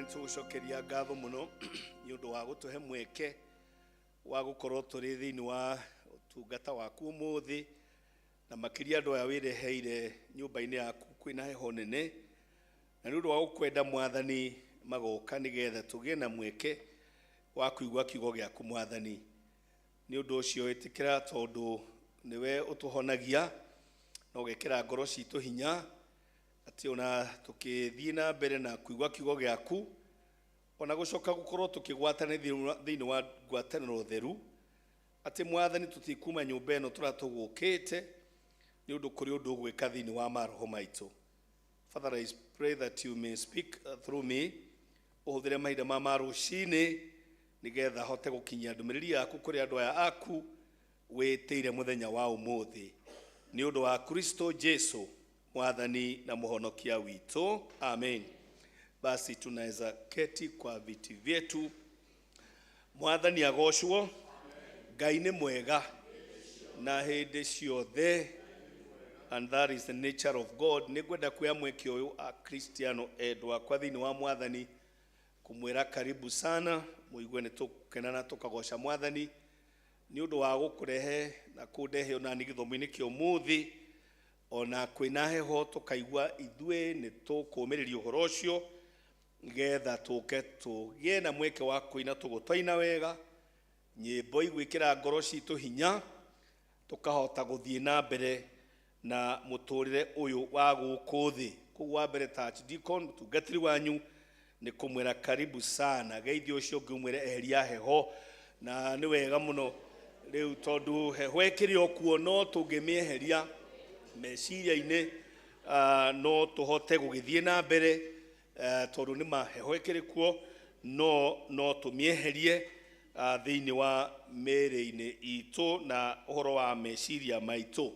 tugucokeria ngatho muno ni undu wa gutuhe mweke wa gukorwo turi thiini wa utungata waku umuthi na makiria andu aya wireheire nyumba-ini yaku kwina heho nene na ni undu wa gukwenda Mwathani magoka nigetha tugie na mweke wa kuigua kiugo giaku Mwathani. Ni undu ucio itikira tondu niwe utuhonagia na ugekira ngoro citu hinya ati ona tukithii na mbere na kuigua kiugo giaku ona gucoka gukorwo tukigwatana thiini wa ngwataniro theru ati Mwathani tutikuma nyumba ino turatugukite ni undu kuri undu gwika thiini wa maroho maitu. Father, I pray that you may speak through me. Uhuthire mahinda ma marucini nigetha hote gukinyia ndumiriri yaku kuri andu aya aku witire muthenya wa umuthi ni undu wa Kristo Jesu Mwathani na muhonokia wito. Amen. Basi tunaweza keti kwa viti vyetu. Mwathani agocwo. Ngai nĩ mwega na hĩndĩ ciothe, and that is the nature of God. Nĩngwenda kuoya mweke ũyũ a Kristiano endwa kwa thĩinĩ wa Mwathani kumwĩra karibu sana, mũigue nĩ tũkena na tũkagoca Mwathani nĩ ũndũ wa gũkũrehe na kũndehe ona nĩ gĩthomo-inĩ kĩa ũmũthĩ, ona kwĩna heho tũkaigua ithuĩ nĩ tũkũũmĩrĩria ũhoro ũcio nĩgetha tũke tũgĩe na mweke wa kũina tũgũtwaina wega, nyĩmbo igwĩkĩra ngoro citũ hinya, tũkahota gũthiĩ na mbere na mũtũrĩre ũyũ wa gũkũ thĩ. Koguo wa mbere ta Archdeacon mũtungatĩri wanyu nĩ kũmwĩra karibu sana. Geithio ũcio ũngĩ ũmwĩre eheria heho, na nĩ wega mũno rĩu tondũ heho ĩkĩrĩ o kuo, no tũngĩmĩeheria meciria-inĩ no tũhote gũgĩthiĩ na mbere, tondũ nĩ maheho ĩkĩrĩ kuo, no tũmĩeherie thĩinĩ wa mĩĩrĩ-inĩ itũ na ũhoro wa meciria maitũ.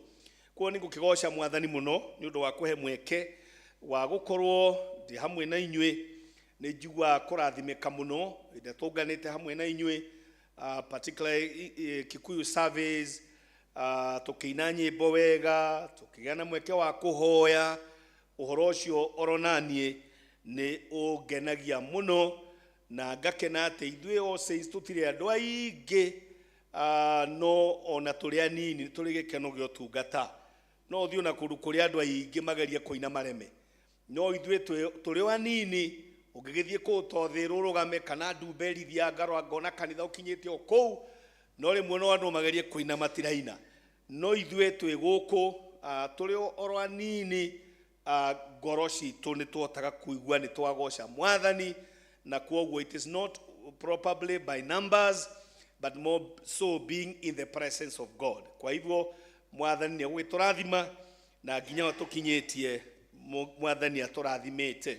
Koguo nĩ ngũkĩgoca Mwathani mũno nĩ ũndũ wa kũhe mweke wa gũkorwo ndĩ hamwe na inyuĩ. Nĩ njiguaga kũrathimĩka mũno hĩndĩ tũnganĩte hamwe na inyuĩ, particularly Kikuyu service, tũkĩina nyĩmbo wega, tũkĩgĩa na mweke wa kũhoya. Ũhoro ũcio oronaniĩ nĩ ũngenagia mũno, na ngakena atĩ ithuĩ All-Saints tũtirĩ andũ aingĩ, no ona tũrĩ anini tũrĩ gĩkeno gĩa ũtungata. No ũthiĩ ona kũndũ kũrĩa andũ aingĩ mageria kũina mareme, no ithuĩ tũrĩ anini ũngĩgĩthiĩ kũu tothĩ rũrũgame kana ndumberithia ngarwa ngona kanitha ũkinyĩte o kũu, no rĩmwe no andũ magerie kũina matiraina. No ithuĩ twĩ gũkũ tũrĩ oro anini, ngoro citũ nĩ tũhotaga kũigua nĩ twagoca Mwathani, na kwoguo it is not probably by numbers but more so being in the presence of God. Kwa hivyo Mwathani nĩ agũgĩtũrathima na nginya tũkinyĩtie Mwathani atũrathimĩte.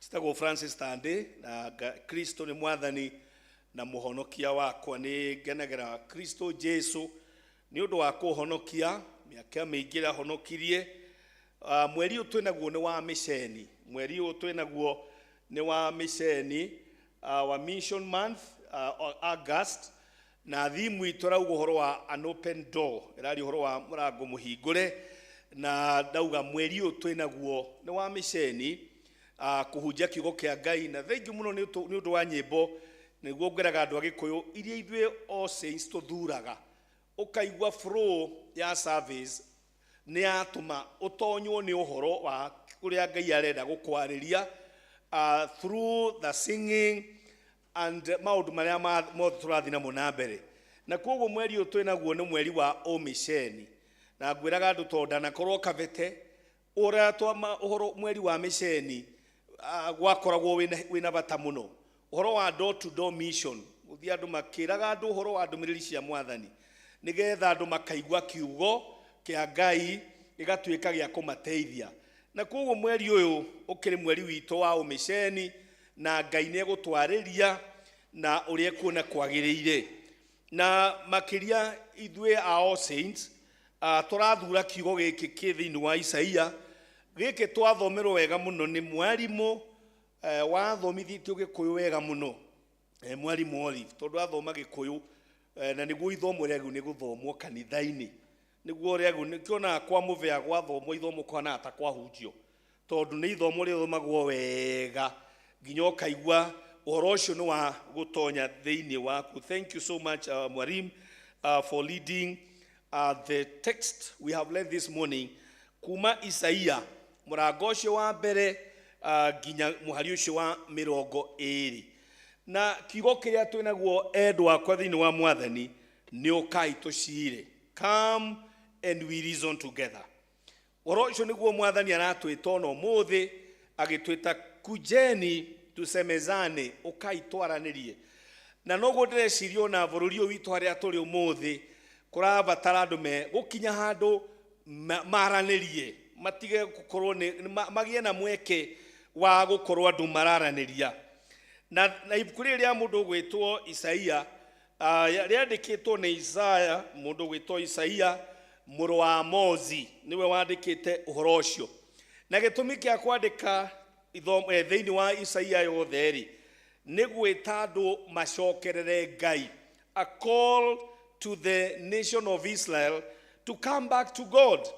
Njĩtagwo Francis Tande, na Kristo nĩ Mwathani na mũhonokia wakwa. Nĩ ngenagĩra Kristo Jesu nĩ ũndũ wa kũhonokia mĩaka mĩingĩ ahonokirie. Mweri ũyũ twĩ naguo nĩ wa mĩceni, mweri ũyũ twĩ naguo nĩ wa mĩceni wa Mission Month, August, na thimu itũrauga ũhoro wa an open door, ĩrari ũhoro wa mũrango mũhingũre, na ndauga mweri ũyũ twĩ naguo nĩ wa mĩceni, kũhunjia kiugo kĩa Ngai. Na thengiũ mũno nĩ ũndũ wa nyĩmbo, nĩguo ngeraga andũ a Gĩkũyũ iria ithuĩ All-Saints tũthuraga, ũkaigua flow ya service nĩ yatũma ũtonywo nĩ ũhoro wa ũrĩa Ngai arenda gũkwarĩria through the singing and maũndũ marĩa mothe tũrathiĩ namo na mbere. Na kwoguo mweri ũyũ twĩ naguo nĩ mweri wa ũmĩceni, na ngwĩraga andũ tondũ ndanakorwo kabete ũrĩa ũhoro mweri wa mĩceni gwakoragwo wĩna bata mũno. Ũhoro wa door to door mission, gũthiĩ andũ makĩraga andũ ũhoro wa ndũmĩrĩri cia Mwathani, nĩgetha andũ makaigua kiugo kĩa Ngai gĩgatuĩka gĩa kũmateithia. Na kwoguo mweri ũyũ ũkĩrĩ mweri witũ wa ũmĩceni, na Ngai nĩ egũtwarĩria na ũrĩa kuona kwagĩrĩire. Na makĩria ithuĩ a All-Saints tũrathura kiugo gĩkĩ kĩ thĩinĩ wa Isaia. Gĩkĩ twathomerwo wega mũno nĩ mwarimũ wathomithĩtio Gĩkũyũ wega mũno, mwarimũ Olive, tondũ athoma Gĩkũyũ na nĩguo ithomo rĩagu nĩ gũthomwo kanitha-inĩ, nĩguo rĩagu nĩkĩonaga kwa mũbĩa gwathomwo ithomo kwana ta kwahunjio, tondũ nĩ ithomo rĩthomagwo wega nginya ũkaigua ũhoro ũcio nĩ wa gũtonya thĩinĩ waku. Thank you so much Mwarim for leading the text we have read this morning kuma Isaia mũrango ũcio wa mbere nginya mũhari ũcio wa 20. Na kiugo kĩrĩa twĩ naguo endwa akwa thĩinĩ wa Mwathani nĩ ũkai tũcire, come and we reason together. Ũhoro ũcio nĩguo Mwathani aratwĩta ona ũmũthĩ, agĩtwĩta kujeni tusemezane, ũkai twaranĩrie. Na noguo ndĩreciria ona bũrũri ũyũ witũ harĩa tũrĩ ũmũthĩ kũrabatara andũ gũkinya handũ maranĩrie, matige gũkorwo magĩe na mweke wa gũkorwo andũ mararanĩria. Na ibuku rĩrĩa mũndũ gwĩtwo Isaia, rĩandĩkĩtwo nĩ Isaya, mũndũ gwĩtwo Isaia, mũrũ wa Amozi niwe wandĩkĩte ũhoro ũcio. Na gĩtũmi kĩa kwandĩka thĩinĩ wa Isaia yothe rĩ nĩ gwĩta andũ macokerere Ngai, a call to the nation of Israel to come back to God.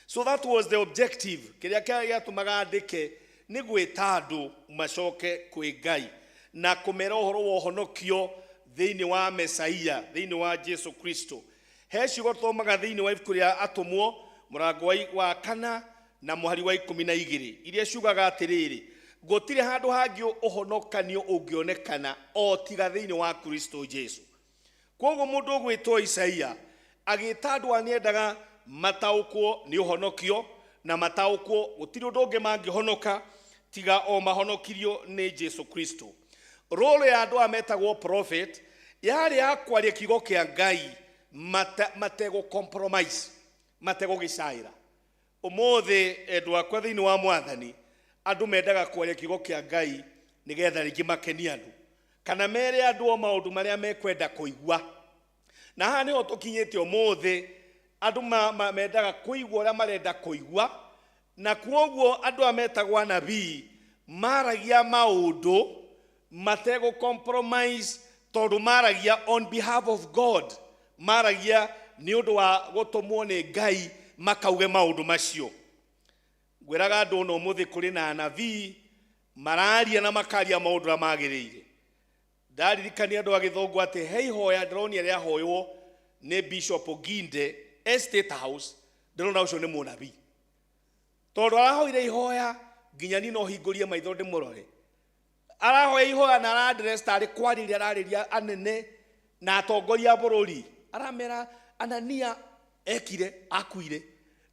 So that was the objective. Kĩrĩa gĩatũmaga andĩke nĩ gwĩta andũ macoke kwĩ Ngai na kũmera ũhoro wa ũhonokio thĩinĩ wa Mesaia, thĩinĩ wa Jesu Kristo. He ciugo tũthomaga thĩinĩ wa ibuku rĩa Atũmwo mũrango wa 4 na mũhari wa 12 iria ciugaga atĩrĩrĩ, gũtirĩ handũ hangĩ ũhonokanio ũngĩonekana o tiga thĩinĩ wa Kristo Jesu. Koguo mũndũ ũgwĩtwo Isaia agĩta andũ anĩendaga mataũkwo nĩ ũhonokio na mataũkwo gũtirĩ ũndũ ũngĩ mangĩhonoka tiga o mahonokirio nĩ Jesu Kristo. Role ya andũ ametagwo prophet yarĩ ya kwaria kiugo kĩa Ngai matego compromise, matego gĩcaĩra. Ũmũthĩ endwa akwa thĩinĩ wa Mwathani andũ mendaga kwaria kiugo kĩa Ngai nĩgetha rĩngĩ makenie andũ kana mere andũ o maũndũ marĩa mekwenda kũigua. Na haha nĩho tũkinyĩte ũmũthĩ, andũ mendaga kũigua ũrĩa marenda kũigua, na kuoguo andũ ametagwo anabii maragia maũndũ matego compromise tondũ maragia on behalf of God, maragia nĩ ũndũ wa gũtũmwo nĩ Ngai makauge maũndũ macio. Ngwĩraga andũ no ũmũthĩ kũrĩ na anabii mararia na makaria maũndũ marĩa magĩrĩire. Ndaririkania andũ agĩthũngũ atĩ he ihoya ndĩronia rĩa hoywo nĩ Bishop Oginde Estate House, ndĩrona ũcio nĩ mũnabii tondũ arahoire ihoya nginya ni no hingũrie maitho ndĩmũrore. Arahoya ihoya na aradress tarĩ kwarĩria ararĩria anene na atongoria bũrũri, aramera Anania ekire akuire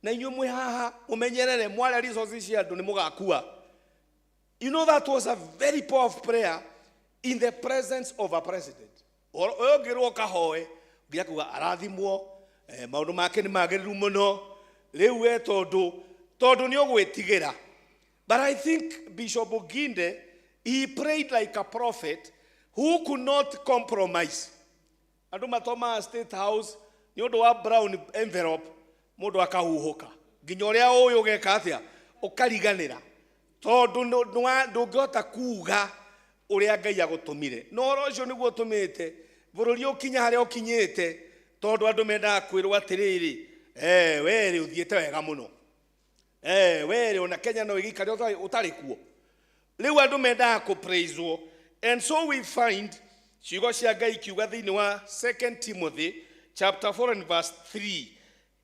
na inyuĩ mwĩ haha mũmenyerere mware resources cia andũ nĩ mũgakua. You know, that was a very powerful prayer in the presence of a president. Oyo ngĩrwo kahoe nginya kuga arathimwo maũndũ make nĩ magĩrĩru mũno rĩu we tondũ nĩ ũgwĩtigĩra. But I think Bishop Oginde, he prayed like a prophet who could not compromise. Andũ matoma State House nĩ ũndũ wa brown envelope mũndũ akahuhũka nginya ũrĩa ũyũ ũgeka atĩa ũkariganĩra tondũ ndũngĩhota kuuga ũrĩa Ngai agũtũmire. No ũhoro ũcio nĩguo ũtũmĩte bũrũri ũkinya harĩa ũkinyĩte tondũ andũ mendaga kwĩrwo atĩrĩrĩ, were ũthiĩte wega mũno, were ona Kenya no ĩgĩikare ũtarĩ kuo. Rĩu andũ mendaga kũpraiswo. And so we find ciugo cia Ngai kiuga thĩinĩ wa 2 Timothy chapter 4 and verse 3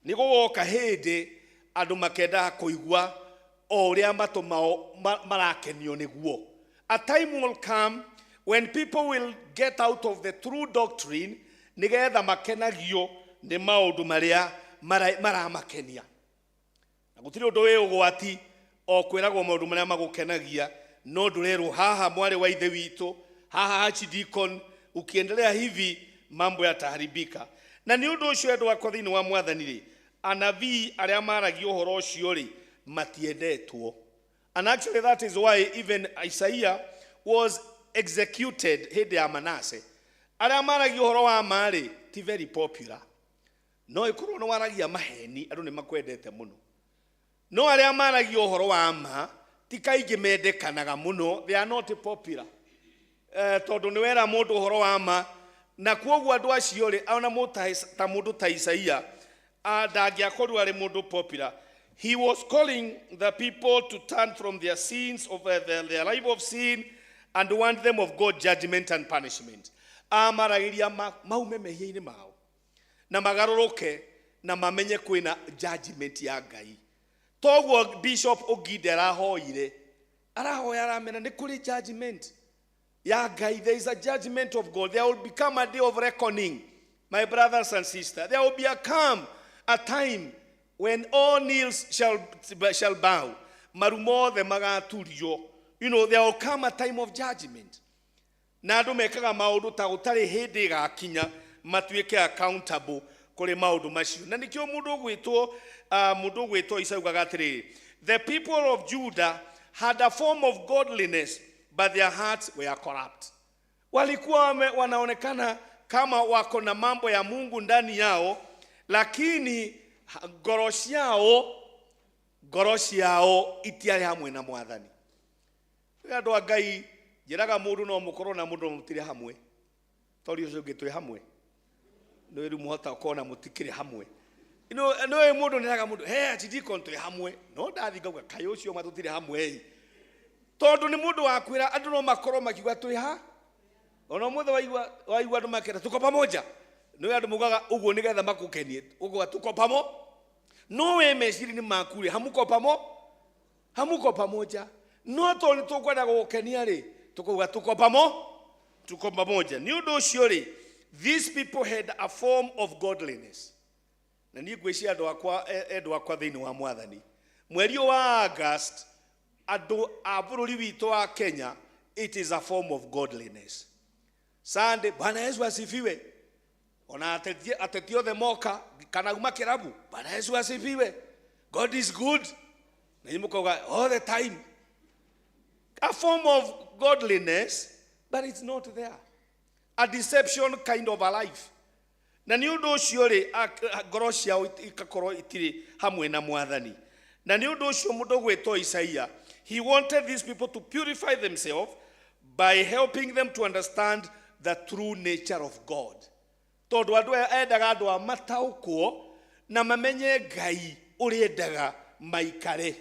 nĩ gũgoka hĩndĩ andũ makendaga kũigua o ũrĩa matũ mao marakenio nĩguo. A time will come when people will get out of the true doctrine nĩgetha makenagio nĩ maũndũ marĩa maramakenia. Na gũtirĩ ũndũ wĩ ũgwati o kwĩragwo maũndũ marĩa magũkenagia, no ndũrerwo haha mwarĩ wa ithe witũ, haha archdeacon, ukiendelea hivi mambo yataharibika. Na nĩ ũndũ ũcio endwa akwa thĩinĩ wa Mwathani rĩ, anabii arĩa maragia ũhoro ũcio rĩ matiendetwo. And actually that is why even Isaiah was executed hĩndĩ ya Manase. Arĩa maragia ũhoro wa marĩ ti very popular. No ĩkorwo nĩ waragia maheni andũ nĩ makwendete mũno. No arĩa maragia ũhoro wa ma ti kaingĩ mendekanaga mũno, they are not popular. Tondũ nĩ wera mũndũ ũhoro wa ma na kuoguo andũ acio rĩ ona ta mũndũ ta Isaia ndangĩakorwo arĩ mũndũ popular. He was calling the people to turn from their sins, of their life of sin, and warn them of God's judgment and punishment. Amaragiria maume mehia-inĩ mao na magarũrũke na mamenye kwĩna judgment ya Ngai. Toguo Bishop Oginde arahoya aramena nĩ kũrĩ judgment ya Ngai. There is a judgment of God. There will become a day of reckoning, my brothers and sisters. There will be a time when all knees shall bow. Marumothe magaturio. You know, there will come a time of judgment. Na andũ mekaga maũndũ ta gũtarĩ hĩndĩ gakinya matuĩke accountable kũrĩ maũndũ macio. Na nĩkĩo mũndũ ũgwĩtwo Isaugaga atĩrĩrĩ, the people of Judah had a form of godliness, but their hearts were corrupt. Walikuwa wanaonekana kama wako na mambo ya Mungu ndani yao, lakini ngoro ciao itiarĩ hamwe na Mwathani. Andũ a Ngai njĩraga mũndũ no mũkorwo na mũndũ mũtirĩ hamwe. Tori ũcio ũngĩ twĩ hamwe. Nĩ wĩru mũhota gũkorwo na mũtikĩrĩ hamwe. Nĩ mũndũ nĩraga mũndũ atindiko twĩ hamwe. No ndathi ngauga kaĩ ũcio matũtirĩ hamwe. Tondũ nĩ mũndũ wa kwĩra andũ no makorwo makiuga twĩ ha. Ona mũndũ waigua andũ makĩra tuko pamoja. Nĩ andũ mugaga ũguo nĩgetha makũkenie. Ũguo tuko pamoja. No we meciria-inĩ maku rĩ hamuko pamoja. No to nĩ tũkwenda gũgũkenia rĩ tukuga tuko pamoja. Nĩ ũndũ ũcio rĩ, these people had a form of godliness. Na niĩ ngwĩciria andũ akwa thĩinĩ wa Mwathani. Mweri wa August andũ a bũrũri witũ wa Kenya, it is a form of godliness. Sunday, Bwana Yesu asifiwe. Ona ateti othe moka kana uma kirabu, Bwana Yesu asifiwe. God is good. Na imukoga all the time. A form of godliness, but it's not there. A deception kind of a life. Na nĩ ũndũ ũcio rĩ ngoro ciao ikakorwo itirĩ hamwe na Mwathani. Na nĩ ũndũ ũcio mũndũ gwĩtwo Isaia, he wanted these people to purify themselves by helping them to understand the true nature of God. Tondũ andũ endaga andũ a mataũkwo na mamenye Ngai ũrĩa endaga maikare.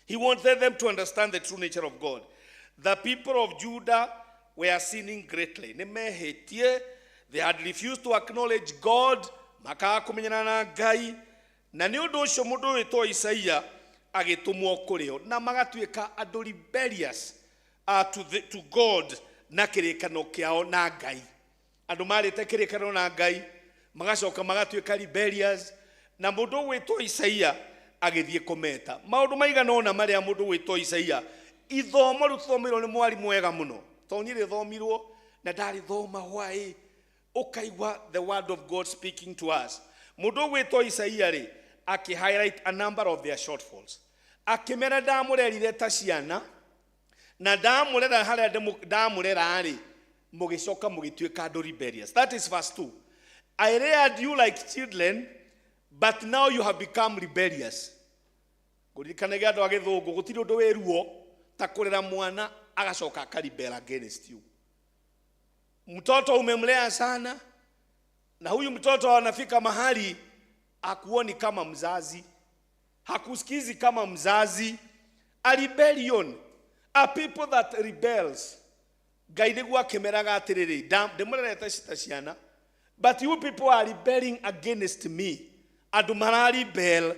He wanted them to understand the true nature of God. The people of Judah were sinning greatly. They had refused to acknowledge God. Makaga kumenyana na Ngai. Na nĩ ũndũ ũcio mũndũ wĩtwo Isaia agĩtũmwo kũrĩ o. Na magatuĩka andũ rebellious to God na kĩrĩkanĩro kĩao na Ngai. Andũ marĩte kĩrĩkanĩro na Ngai magacoka magatuĩka rebellious. Na mũndũ wĩtwo Isaia agĩthiĩ kũmeta. Maũndũ maigana ũna marĩa mũndũ wĩtwo Isaia ithomo rĩthomirwo nĩ mwarimũ mwega mũno. Tondũ niĩ rĩthomirwo na ndarĩthoma hwaĩ ũkaigua the word of God speaking to us. Mũndũ wĩtwo Isaia rĩ highlight a number of their shortfalls. Akĩmera ndamũrerire ta ciana na ndamũrera harĩa ndamũrera rĩ mũgĩcoka mũgĩtuĩka andũ rebellious. That is verse 2. I reared you like children, but now you have become rebellious. Gũririkanaga andũ a Gĩthũngũ gũtirĩ ũndũ wĩruo ta kũrera mwana agacoka akaribel against you. Mtoto umemlea sana na huyu mtoto anafika mahali hakuoni kama mzazi, hakusikizi kama mzazi. A rebellion, a people that rebels. Ngai nĩguo akĩmeraga atĩrĩrĩ ndĩmũrerete ta ciana, but you people are rebelling against me. Andũ mararebel.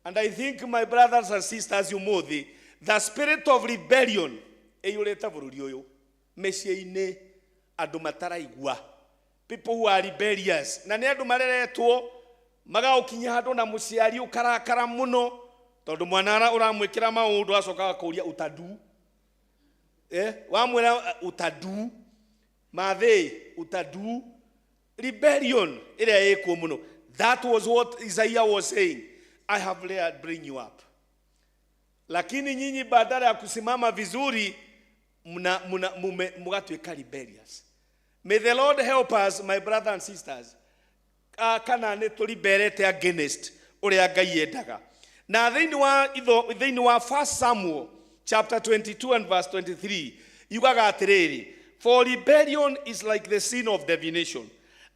And I think, my brothers and sisters, the spirit of rebellion ĩyũrĩte bũrũri ũyũ mĩciĩ-inĩ. Andũ mataraigua, people who are rebellious. Na nĩ andũ mareretwo magaũkinya handũ na mũciari ũkarakara mũno tondũ mwana ũramwĩkĩra maũndũ acoka akũria utadu. Wamwĩra utadu, mathe utadu. Rebellion ĩrĩa ĩkuo mũno. That was what Isaiah was saying. I have dared bring you up. Lakini nyinyi badala ya kusimama vizuri mugatuĩka rebellious. May the Lord help us, my brothers and sisters. Kana nĩ tũriberete against ũrĩa Ngai endaga. Na thĩinĩ wa 1 Samuel chapter 22 and verse 23 yugaga atĩrĩrĩ, for rebellion is like the sin of divination,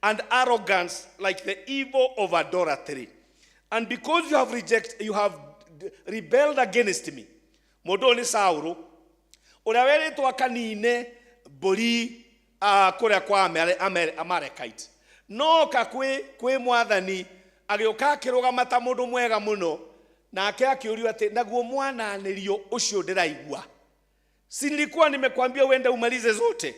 and arrogance like the evil of idolatry. And because you have rebelled against me. Mũndũ nĩ Saũlũ ũrĩa werĩtwo akanine mbũri kũrĩa kwa Amalekite. No kwĩ Mwathani agĩũka akĩrũgama ta mũndũ mwega mũno nake akĩũrio atĩ naguo mwananĩrio ũcio ndĩraigua. Si nilikuwa nimekwambia uende umalize zote?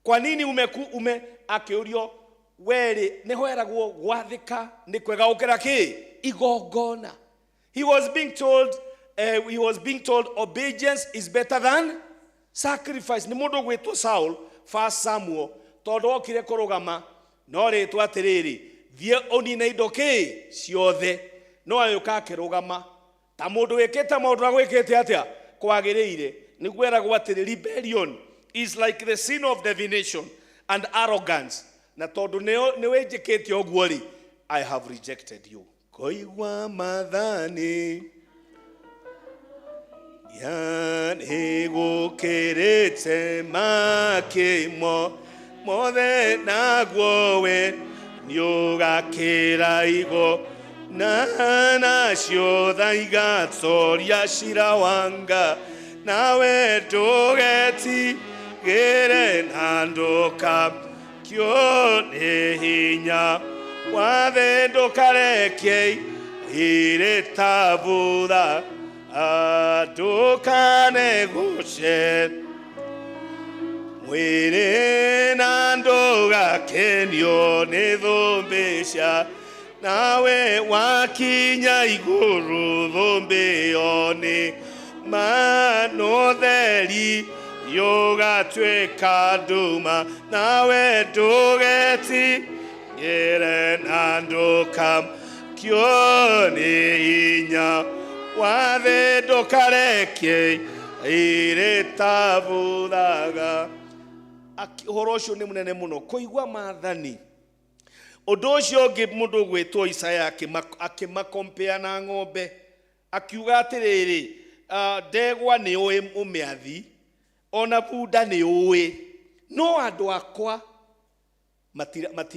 Kwa nini akĩũrio weri nĩho eragwo gwathĩka nĩ kwega gũkĩra kĩ? Igongona. He was being told obedience is better than sacrifice. Nĩ mũndũ gwĩtwo Saul, 1 Samuel, tondũ okire kũrũgama no rĩtwa atĩrĩrĩ, thiĩ ũnine indo kĩ ciothe. No agĩũka akĩrũgama ta mũndũ wĩkĩte maũndũ na gwĩkĩte atĩa kwagĩrĩire. Nĩguo eragwo atĩrĩ, rebellion is like the sin of divination and arrogance. Na tondũ nĩ wĩnjĩkĩte ũguo rĩ, I have rejected you. koigwa mathani yani gukirite makimo mothe naguo we niugakira igo na nacio thaigatsoria cirawanga nawe ndugeti gere nanduka kio nĩ hinya wathe ndũkareke ire tabutha ndũkanegũce mwĩrĩ na ndũgakenio nĩ thũmbĩ cia nawe wakinya igũrũ thũmbĩ ĩyo nĩ manotheri yũgatuĩka nduma nawe ndũgeti gere na ndũka kĩo nĩ hinya wathe ndũkareke ire tabuthaga. Ũhoro ũcio nĩ mũnene mũno, kũigua maathani. Ũndũ ũcio ũngĩ mũndũ gwĩtwo Isaya akĩmakompea na ng'ombe akiuga atĩrĩrĩ, ndegwa nĩ ũĩ ũmĩathi ona bunda nĩ ũĩ no andũ akwa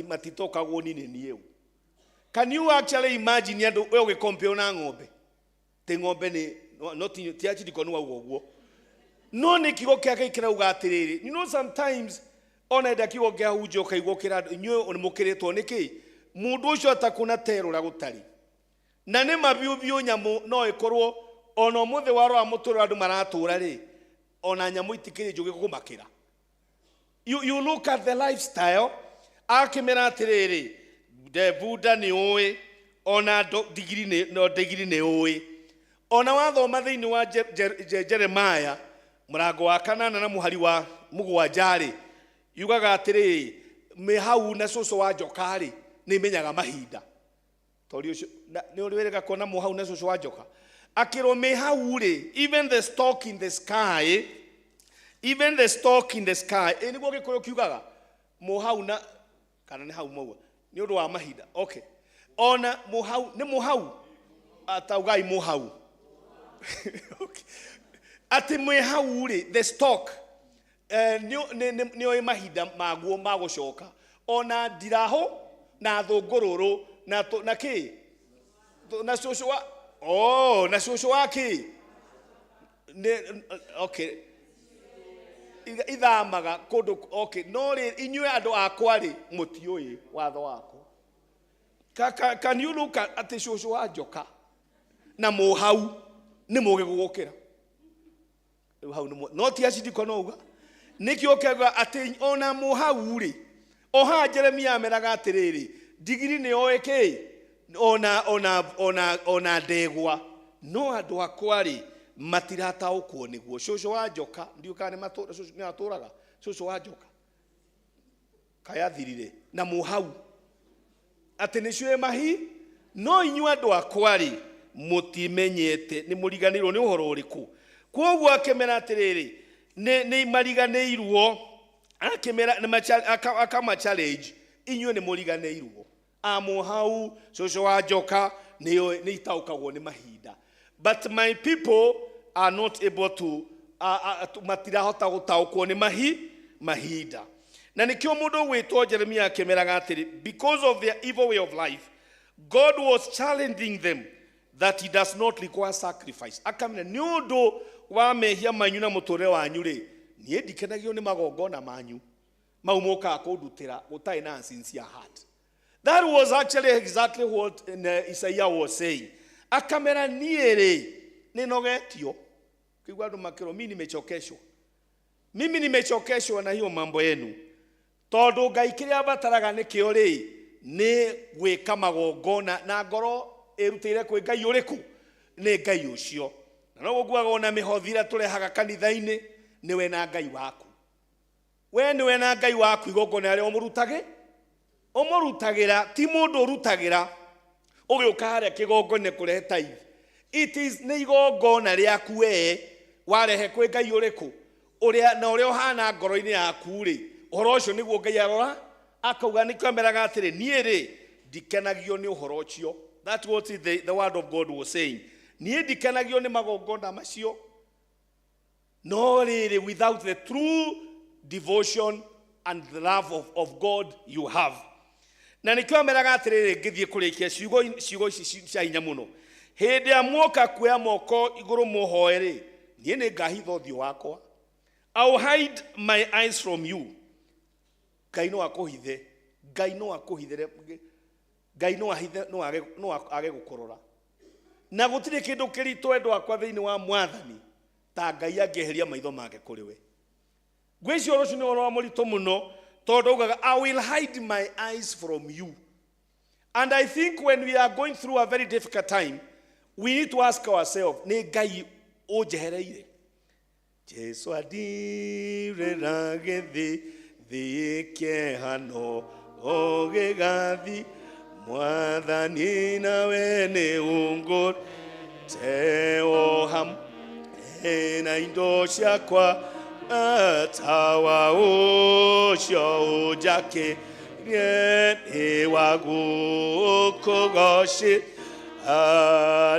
matitokagwo ni niĩ. Can you actually imagine andũ ũgĩkompea na ng'ombe? Te ng'ombe nĩ ti actually konu wa ũguo no nĩ kigo kĩake kĩrauga atĩrĩrĩ. You know sometimes ona enda kigo kĩa hunjo kaigwo kĩra inyuĩ nĩ mũkĩrĩtwo nĩkĩ mũndũ ũcio atakuna terũra gũtarĩ na nĩ mabiũ nyamũ no ĩkorwo ona mũthĩ wa roa mũtũrũ andũ maratũra rĩ ona nyamũ itikĩrĩ njũgĩ kũmakĩra. You look at the lifestyle akĩmera atĩrĩrĩ bunda nĩ ũĩ ona digiri nĩ ũĩ ona wathoma thĩinĩ wa Jeremiah mũrango wa 8 na mũhari wa 7 yugaga atĩrĩrĩ mĩhau na cũcũ wa njoka rĩ nĩ imenyaga mahinda. Tori ũcio nĩ ũrĩwereka kuona mũhau na cũcũ wa njoka akĩrwo mĩhau rĩ even the stock in the sky nĩguo gĩkũyũ kiugaga mũhau na kana nĩ hau maua nĩ ũndũ wa mahinda. Okay, ona mũhau nĩ mũhau ataugai mũhau okay. Ati mwehau rĩ the stock nĩ oĩ mahinda maguo ma gũcoka ona ndiraho na thũngũrũrũ na kĩ na cũcũ wa na cũcũ wa kĩ okay ithamaga kũndũ. Okay, no rĩ inyuĩ andũ akwa rĩ mũtiũĩ watho wako. Can you look at cũcũ wa njoka na mũhau nĩ mũgĩ gũgũkĩra no ti acidi konouga nikio kega ati ona mũhau rĩ oha Jeremia ameraga atĩrĩrĩ digiri nĩ oĩkĩ ona ndegwa no andũ akwa rĩ matirataũkwo nĩguo. Cũcũ wa njoka ndiũka nĩ matũraga cũcũ wa njoka kayathirire na mũhau atĩ nĩcio mahi no inyuĩ andũ akwa rĩ mũtimenyete nĩ mũriganĩrwo nĩ ũhoro ũrĩkũ. Kwoguo akĩmera atĩrĩrĩ nĩ mariganĩirwo akama challenge inyuĩ nĩ mũriganĩirwo mũhau cũcũ wa njoka nĩ itaũkagwo nĩ mahinda but my people are not able to matirahota gũtaũkwo nĩ mahinda. Na nĩkĩo mũndũ gwĩtwo Jeremia akĩmeraga atĩrĩ because of their evil way of life God was challenging them that he does not require sacrifice. Akamena nĩ ũndũ wa mehia manyu na mũtũrĩre wanyu rĩ niĩ ndikenagio nĩ magongona manyu mau mũkaga kũndutĩra gũtarĩ na sincere heart. That was actually exactly what Isaiah was saying. Akamera niĩ rĩ nĩnogetio kĩgwa andũ makĩrwo mimi nimechokeshwa na hiyo mambo yenu tondũ Ngai kĩrĩa abataraga nĩkĩo rĩ nĩ gwĩka magongona na ngoro ĩrutĩire kwĩ Ngai ũrĩkũ nĩ Ngai ũcio. Na no gũguaga ona mĩhothi ĩrĩa tũrehaga kanitha-inĩ nĩwe na Ngai waku. We nĩwe na Ngai waku igongona rĩrĩa ũmũrutagĩra ti mũndũ ũrutagĩra ũgĩũka harĩa kĩgongona kũrehe tithe. It is nĩ igongona rĩaku we warehe kwĩ Ngai ũrĩkũ ũrĩa na ũrĩa ũhana ngoro-inĩ yaku rĩ ũhoro ũcio nĩguo Ngai arora akauga nĩkwameraga atĩrĩ niĩ rĩ ndikenagio nĩ ũhoro ũcio. That's what the word of God was saying. Niĩ ndikenagio nĩ magongona macio. No really, without the true devotion and the love of God you have. Na nĩkĩo meraga atĩrĩrĩ ngĩthiĩ kũrĩkia ciugo ici cia hinya mũno. Hĩndĩ ya muoka kuoya moko igũrũ mũhoe-rĩ, niĩ nĩ ngahitha ũthiũ wakwa. I will hide my eyes from you. Ngai no akũhithe. Ngai no akũhithĩre. Ngai no ahithe no age gũkũrora. Na gũtirĩ kĩndũ kĩritũ endwa akwa thĩinĩ wa Mwathani ta Ngai angĩeheria maitho make kũrĩ we. Gwĩcio rũciũ nĩ ũhoro wa mũritũ mũno tondũ augaga I will hide my eyes from you. And I think when we are going through a very difficult time, we need to ask ourselves, nĩ Ngai ũnjehereire? Jesu adirĩra gĩthĩ thĩ kĩhano ũgĩgathi Mwathani nawe nĩ ũngũte o hamwe na indo ciakwa tawa ũcio ũnjakĩrie nĩ wa gũkũgocĩ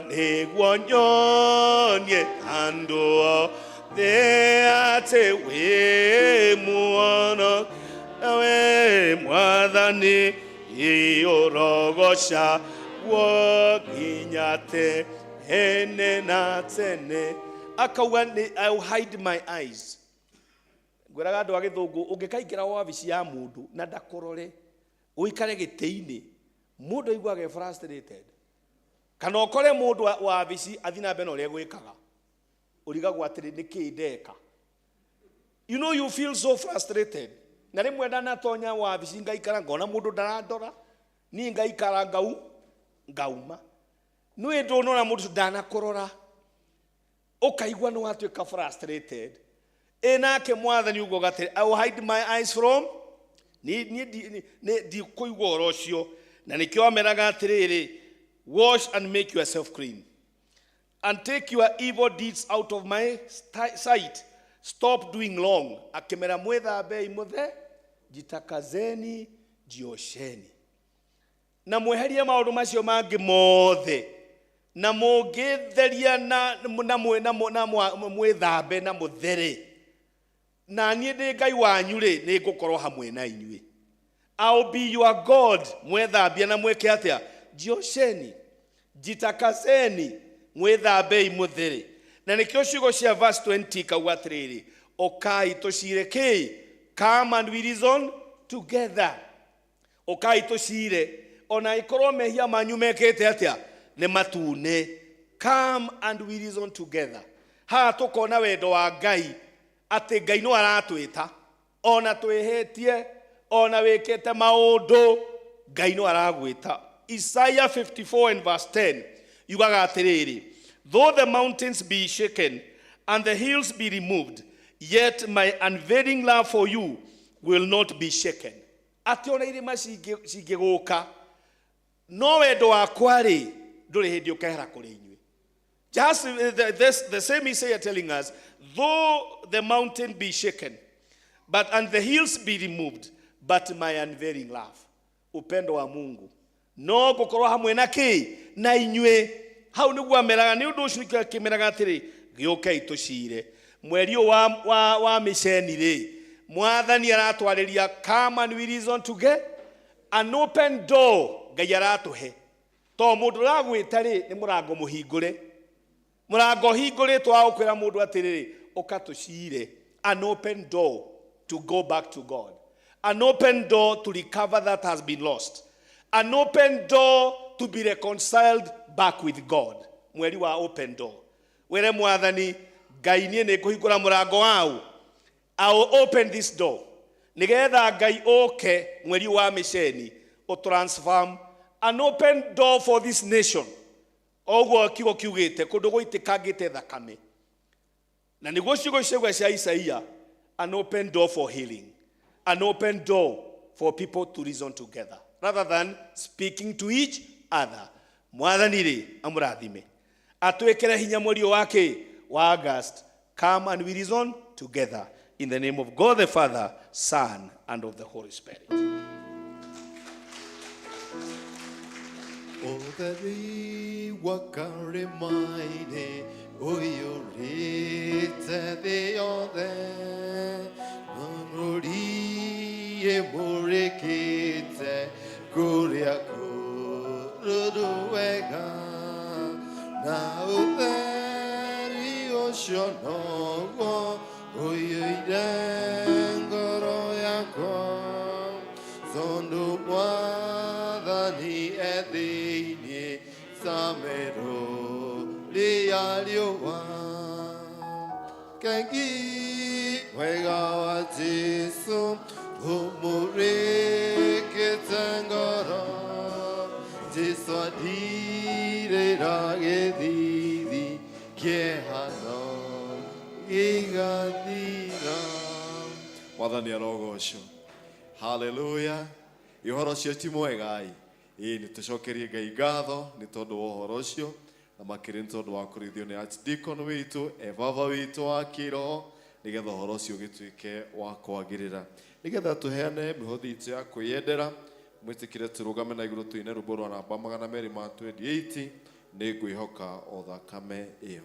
nĩguo nyonie andũ othe atĩ wĩ muono nawe Mwathani iorogoca nginya tene na tene. Akauga I will hide my eyes. Ngwĩraga andũ a Gĩthũngũ ũngĩkaingĩra wabici ya mũndũ na ndakũrore ũikare gĩtĩ-inĩ mũndũ aiguaga frustrated. Kana ũkore mũndũ wabici athiĩ na mbere na ũrĩa gwĩkaga ũrigagwo atĩrĩ nĩkĩ ndeka. You know, you feel so frustrated. Na rĩmwe ndanatonya wabici ngaikara ngona mũndũ ndarandora niĩ ngaikara ngauma nĩ ndũnona mũndũ ndanakũrora ũkaigua nĩ watuĩka frustrated. Enake Mwathani ugo gatĩrĩ I will hide my eyes from ni kũigua ũhoro ũcio na nĩkĩo ameraga atĩrĩrĩ wash and make yourself clean and take your evil deeds out of my sight. Stop doing wrong. Akemera mwĩthambei mũthe jitakazeni jiosheni. Na mweherie maũndũ macio mangĩ mothe na mũngĩtheria na mwĩthambe na mũthere. Na niĩ ndĩ Ngai wanyu-rĩ nĩ ngũkorwo hamwe na inyuĩ. I will be your God. Mwĩthambia na mwĩke atĩa? Jiosheni, jitakazeni, mwĩthambei mũthere. Na nĩkĩo ciugo cia verse 20 kauga atĩrĩrĩ okai tũcire kĩ? Come and we reason together. Okai tũcire ona ikorwo mehia manyu mekĩte atĩa? Nĩ matune. Come and we reason together. Ha tũkona wendo wa Ngai atĩ Ngai no aratwĩta ona twĩhĩtie ona wĩkĩte maũndũ Ngai no aragwĩta. Isaiah 54 and verse 10 yugaga atĩrĩrĩ though the mountains be shaken and the hills be removed, yet my unveiling love for you will not be shaken. Ati ona irima cingĩgũka no wendo wakwa-rĩ ndũrĩ hĩndĩ ũkehera kũrĩ inyuĩ. Just the same Isaiah telling us, though the mountain be shaken and the hills be removed, but my unveiling love, upendo wa Mungu no gũkorwo hamwe na kĩ? Na inyuĩ. Hau nĩguo ameraga nĩ ũndũ ũcio nĩkĩo akĩmeraga atĩrĩ gĩũkei tũcire. Mweri wa mĩceni-rĩ Mwathani aratwarĩria come and we reason together. An open door Ngai aratũhe. To mũndũ ũragwĩta-rĩ nĩ mũrango mũhingũre. Mũrango hingũrĩtwo wa gũkwĩra mũndũ atĩrĩrĩ ũka tũcire. An open door to go back to God. An open door to recover that has been lost. An open door to be reconciled back with God. Mweri wa open door. Were Mwathani Ngai niĩ nĩ kũhingũra mũrango wau. I will open this door. Nĩgetha Ngai oke mweri wa mĩceni o transform an open door for this nation. Oguo kiugo kiugĩte kũndũ gũitikangĩte thakame. Na nĩguo ciugo ciagwa cia Isaia an open door for healing. An open door for people to reason together rather than speaking to each other. Mwathani-rĩ amũrathime atwĩkĩre hinya mweri wake wa August. Come and we reason together in the name of God the Father, Son and of the Holy Spirit. Otheri wakare maine oyore te ode Nori e morekete kuria kuruduega Na otheri oshonogo oyoide ngoro yakwa Sondo mwadhani edhini samero lialiowa Kengi wega wa Jesu umureke tangara Jesu adire ragedidi kehano igadira Mwadhani arogosho Hallelujah. Ihoro cio ti mwega ni tucokerie Ngai ngatho ni tondu wa uhoro ucio na makiri ni tondu wa kurithio ni archdeacon witu baba witu wa kiroho nigetha uhoro ucio gituike wa kwagirira nigetha tuheane mihothi itu ya kwiyendera mwitikire turugame na iguru tuine rwimbo rwa namba 228 ni ngwihoka o thakame iyo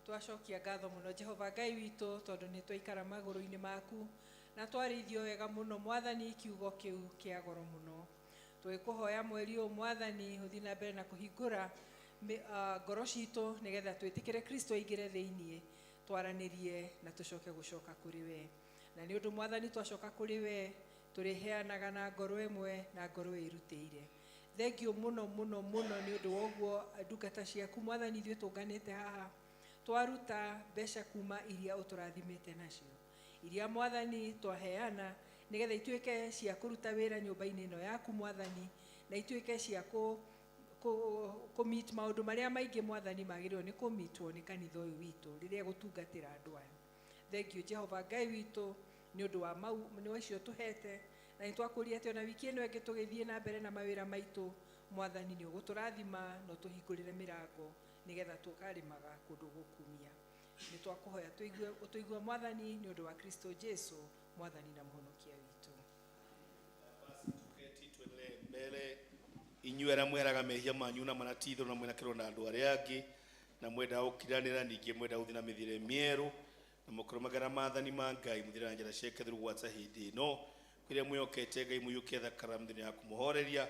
Twacokia ngatho muno Jehova Ngai witu tondu ni twaikara maguru-ini maku na twarithio wega muno Mwathani kiugo kiu kia goro muno twikuhoya mweri uyu Mwathani uthi na mbere na kuhingura ngoro citu nigetha twitikire Kristo aingire thiini twaranirie na tucoke gucoka kuri we na ni undu Mwathani twacoka kuri we turiheanaga na ngoro imwe na ngoro irutĩire thengio muno muno muno ni undu woguo ndungata ciaku Mwathani ithuĩ tũnganĩte haha twaruta mbeca kuma iria uturathimite nacio iria Mwathani twaheana nigetha ituike cia kuruta wira nyumba-ini ino yaku Mwathani na ituike cia ku meet maundu maria maingi Mwathani magirirwo ni ku meetwo ni kanitha uyu witu riria gutungatira andu aya thank you Jehova Ngai witu ni undu wa mau ni wacio tuhete na nitwakuria ati ona wiki ino ingi tugithie na mbere na mawira maitu Mwathani ni uguturathima no tuhingurire mirango nigetha tukarimaga kundu gukumia ni twakuhoya tuigue Mwathani ni undu wa Kristo Jesu Mwathani na muhonokia witu basi tuketi tuendelee mbele inyuĩ arĩa mweraga mehia manyu na manatithwo na mwĩna kĩronda andũ arĩa angĩ na mwenda ukiranira ningi mwenda uthina mithire mieru na mukurumagara maathani ma Ngai muthira njira ciake thuru gwata hindi no kwire mwiyokete Ngai muyuke thakara mthini ya kumuhoreria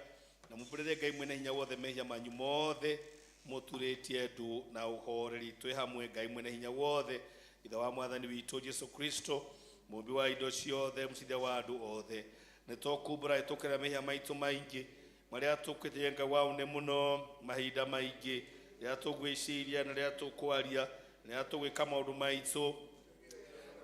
na mubirire Ngai mwene hinya wothe mehia manyu mothe muturitie ndu na uhoreri twi hamwe Ngai mwene hinya wothe ithe wa mwathani witu Jesu Kristo mumbi wa indo ciothe mucithia wa andu othe nitokumbura itukira mehia maitu maingi maria tukwite Ngai wa une muno mahinda maingi ya tugwiciria na ria tukwaria na tugwika maundu maitu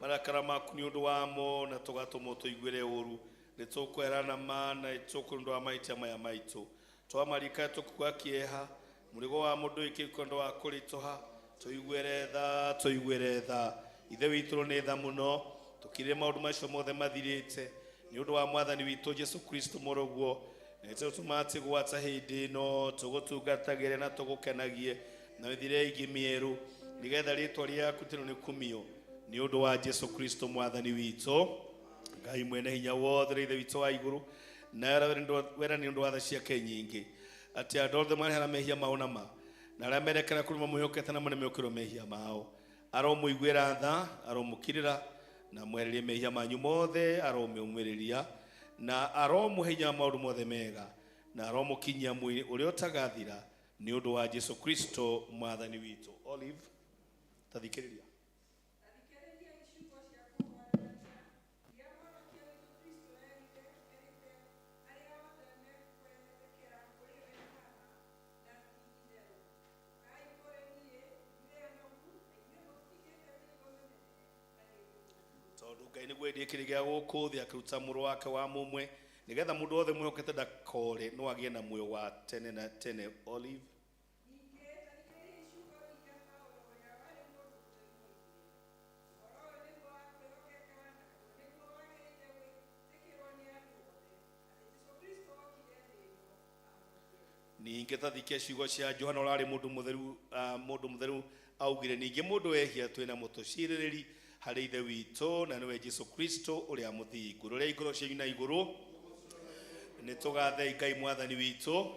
marakara maku ni undu wamo na tugatumo tuigwire uru nitukwerana mana tukundu wa maita maya maitu twamarika tukugwa kieha murigo wa mundu ikikondo wa kuritoha tuigwire tha ithe witu ni tha muno tukire maundu macio mothe mathirite ni undu wa mwathani witu Jesu Kristo moroguo nete tumati gwata hindi no tugutungatagire na tugukenagie na withire igi mieru nigetha ritwa riaku tino ni kumio ni undu wa Jesu Kristo mwathani witu Ngai mwene hinya wothe ithe witu wa iguru na wera ni undu wa tha ciake nyingi ati andu othe marehera mehia mauna ma na aria merekera kuruma mwiyokete na mune mwiyokirwo mehia mao aromuigwira tha aromukirira na mwererie mehia manyu mothe aromumiriria na aromuhinya maundu mothe mega na aromukinyia mwiri uria utagathira ni undu wa Jesu Kristo mwathani witu. Olive tathikiriria Ngai niguo endie kirigia guku thi akiruta muru wake wa mumwe nigetha mundu othe mwihokete ndakore no agie na muoyo wa tene na tene. Olive ninge tathikia ciugo cia Johana urari mundu mutheru augire ninge mundu wehia twina mutuciriri hari ithe witu na niwe Jesu Kristo uria muthingu ruria iguru cianyu na iguru nitugathe Ngai mwathani witu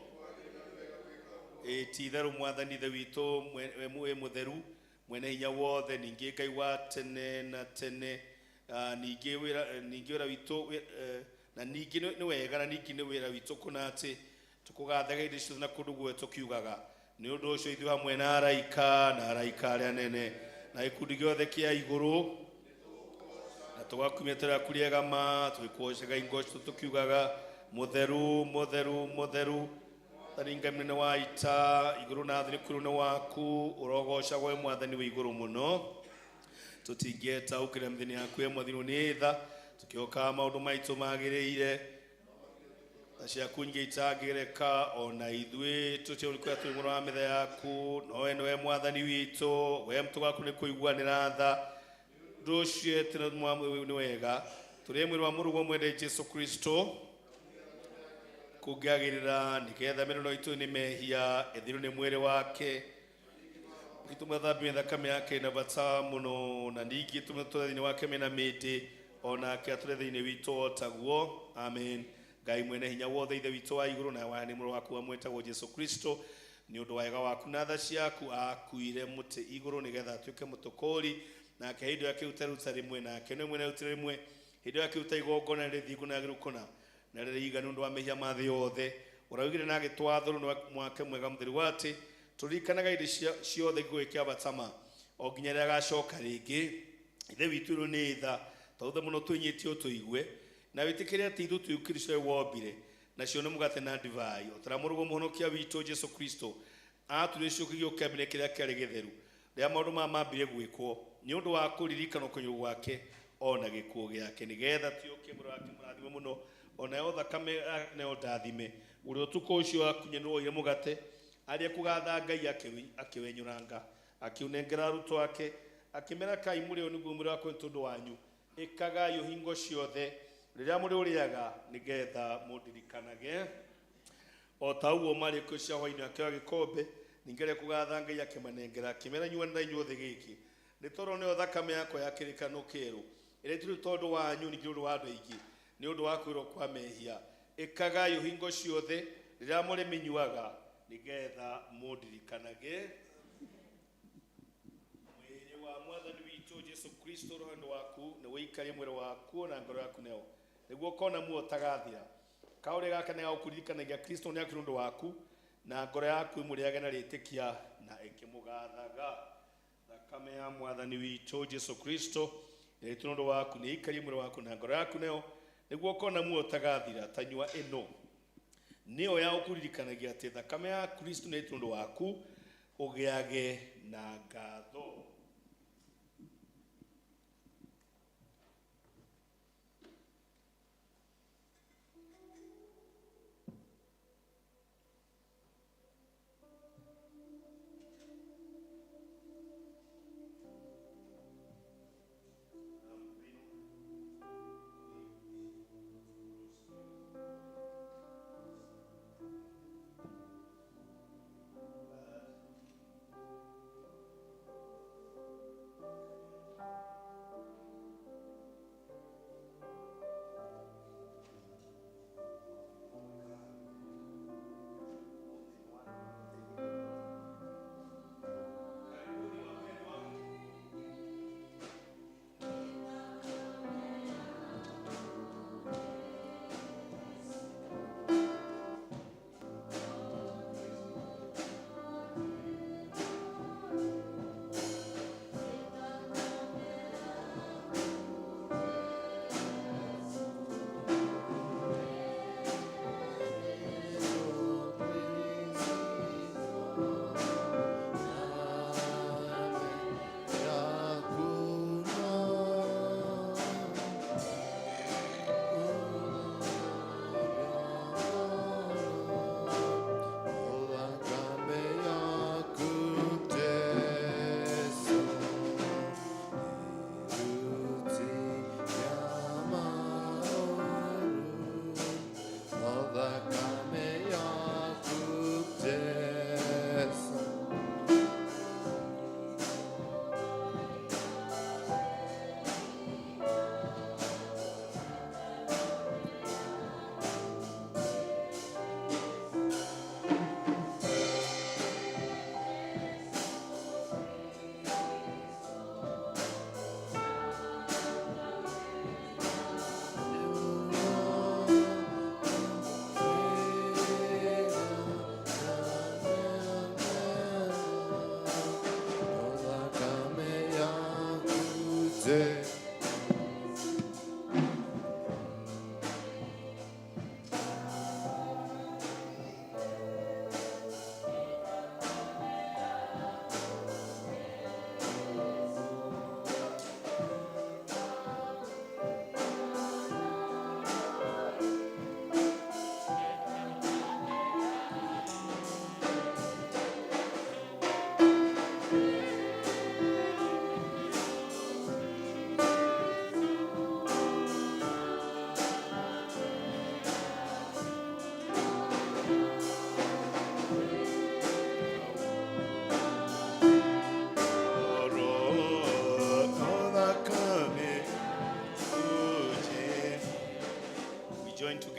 ti theru mwathani ithe witu mwe mutheru mwene hinya wothe ninge Ngai wa tene na tene ninge wira witu na ninge ni wega na ninge ni wira witu kuna ati tukugathaga indo cio na kundu gwe tukiugaga ni undu ucio ithu hamwe na araika aria nene na ikundi giothe kia iguru na tugakumia tera kuriega ma twikwocaga ingoco tukiugaga mutheru taringa mnene wa ita iguru na thini kuru ne waku urogocagwo mwathani wa iguru muno tutingieta ukire mthini yaku mwathani ni tha tukioka maundu maitu magiriire acia kunge itagireka ona ithwe tuti ulikuwa twimura wa mithe yaku nowe niwe mwathani witu we mtu waku ni kuiguanira tha nducie tena ni wega turi mwiri wa murugo mwende Jesu Kristo kugagirira nigetha mĩrono itu ni mehia ethiru ni mwiri wake ituma thambi thakame yake na bata muno na ningĩ tume thĩinĩ wake mena mĩtĩ ona ke atũre thĩinĩ witũ otaguo amen. Ngai mwene hinya wothe ithe witu wa iguru na wani muru waku amwetagwo Jesu Kristo ni undu wega waku na tha ciaku akuire muti iguru nigetha atuike mutukuri na ke hindu yake utaruta rimwe na ke nemwe na utire rimwe hindu yake utaigongona rithigu na girukona na ririga nundu wa mehia mathe yothe urawigire na gitwathuru no mwake mwega mutheru wati turikanaga indi ciothe gwikya batama o nginya ria gacoka ringi ithe witu ni tha tauthe muno twinyitio tuigwe na witikire ati ithu tu Kristo wombire na cio nĩ mugate na divai otara murugo muhonokia witu Jesu Kristo aturecukigio kabine kiria kĩarĩ gĩtheru rĩa maũndũ mambire gwĩkwo nĩ ũndũ wa kũririkana ũkũnyũ gwake ona gĩkuũ gĩake nĩgetha tiokie mũrũ wake mũrathime mũno ona yo thakame nayo ndathime ũrĩa ũtukũ ũcio akunyanĩrwo ire mũgate arĩa kũgatha Ngai akĩwenyũranga akiunengera arutwo ake akĩmera kai mũrĩo nĩguo mwĩrĩ wakwa nĩ tondũ wanyu ĩkagai hingo ciothe rĩrĩa mũrĩ ũrĩaga nĩgetha mũndirikanage o ta ũguo marĩ kũ cia hwainĩ akĩoya gĩkombe ningĩ kũgatha Ngai akĩmanengera akĩmera nyuanĩrai inyuothe gĩkĩ nĩ tondũ nĩyo thakame yakwa ya kĩrĩkanĩro kĩerũ ĩrĩa ĩtuĩrwo tondũ wanyu ningĩ ũndũ wa andũ aingĩ nĩ ũndũ wa kwĩrwo kwa mehia ĩkagai hingo ciothe rĩrĩa mũrĩ mĩnyuaga nĩgetha mũndirikanage wa mwathani witũ Jesu Kristo roho waku nĩ wĩikarie mwĩrĩ waku na ngoro yaku neo nĩguo kona muo tagathira kaũrĩa gaka nĩ gagũkũririkanagia Kristo nĩ akĩrĩ ũndũ waku na ngoro yaku ĩmũrĩage na rĩtĩkia na ĩkĩmũgathaga thakame ya mwathani witũ Jesu Kristo nĩ ũndũ waku nĩ ĩikarie mwĩrĩ waku na ngoro yaku neo nĩguo kona muo tagathira tanyua ĩno nĩyo ya gũkũririkanagia atĩ thakame ya Kristo nĩ ũndũ waku ũgĩage na ngatho.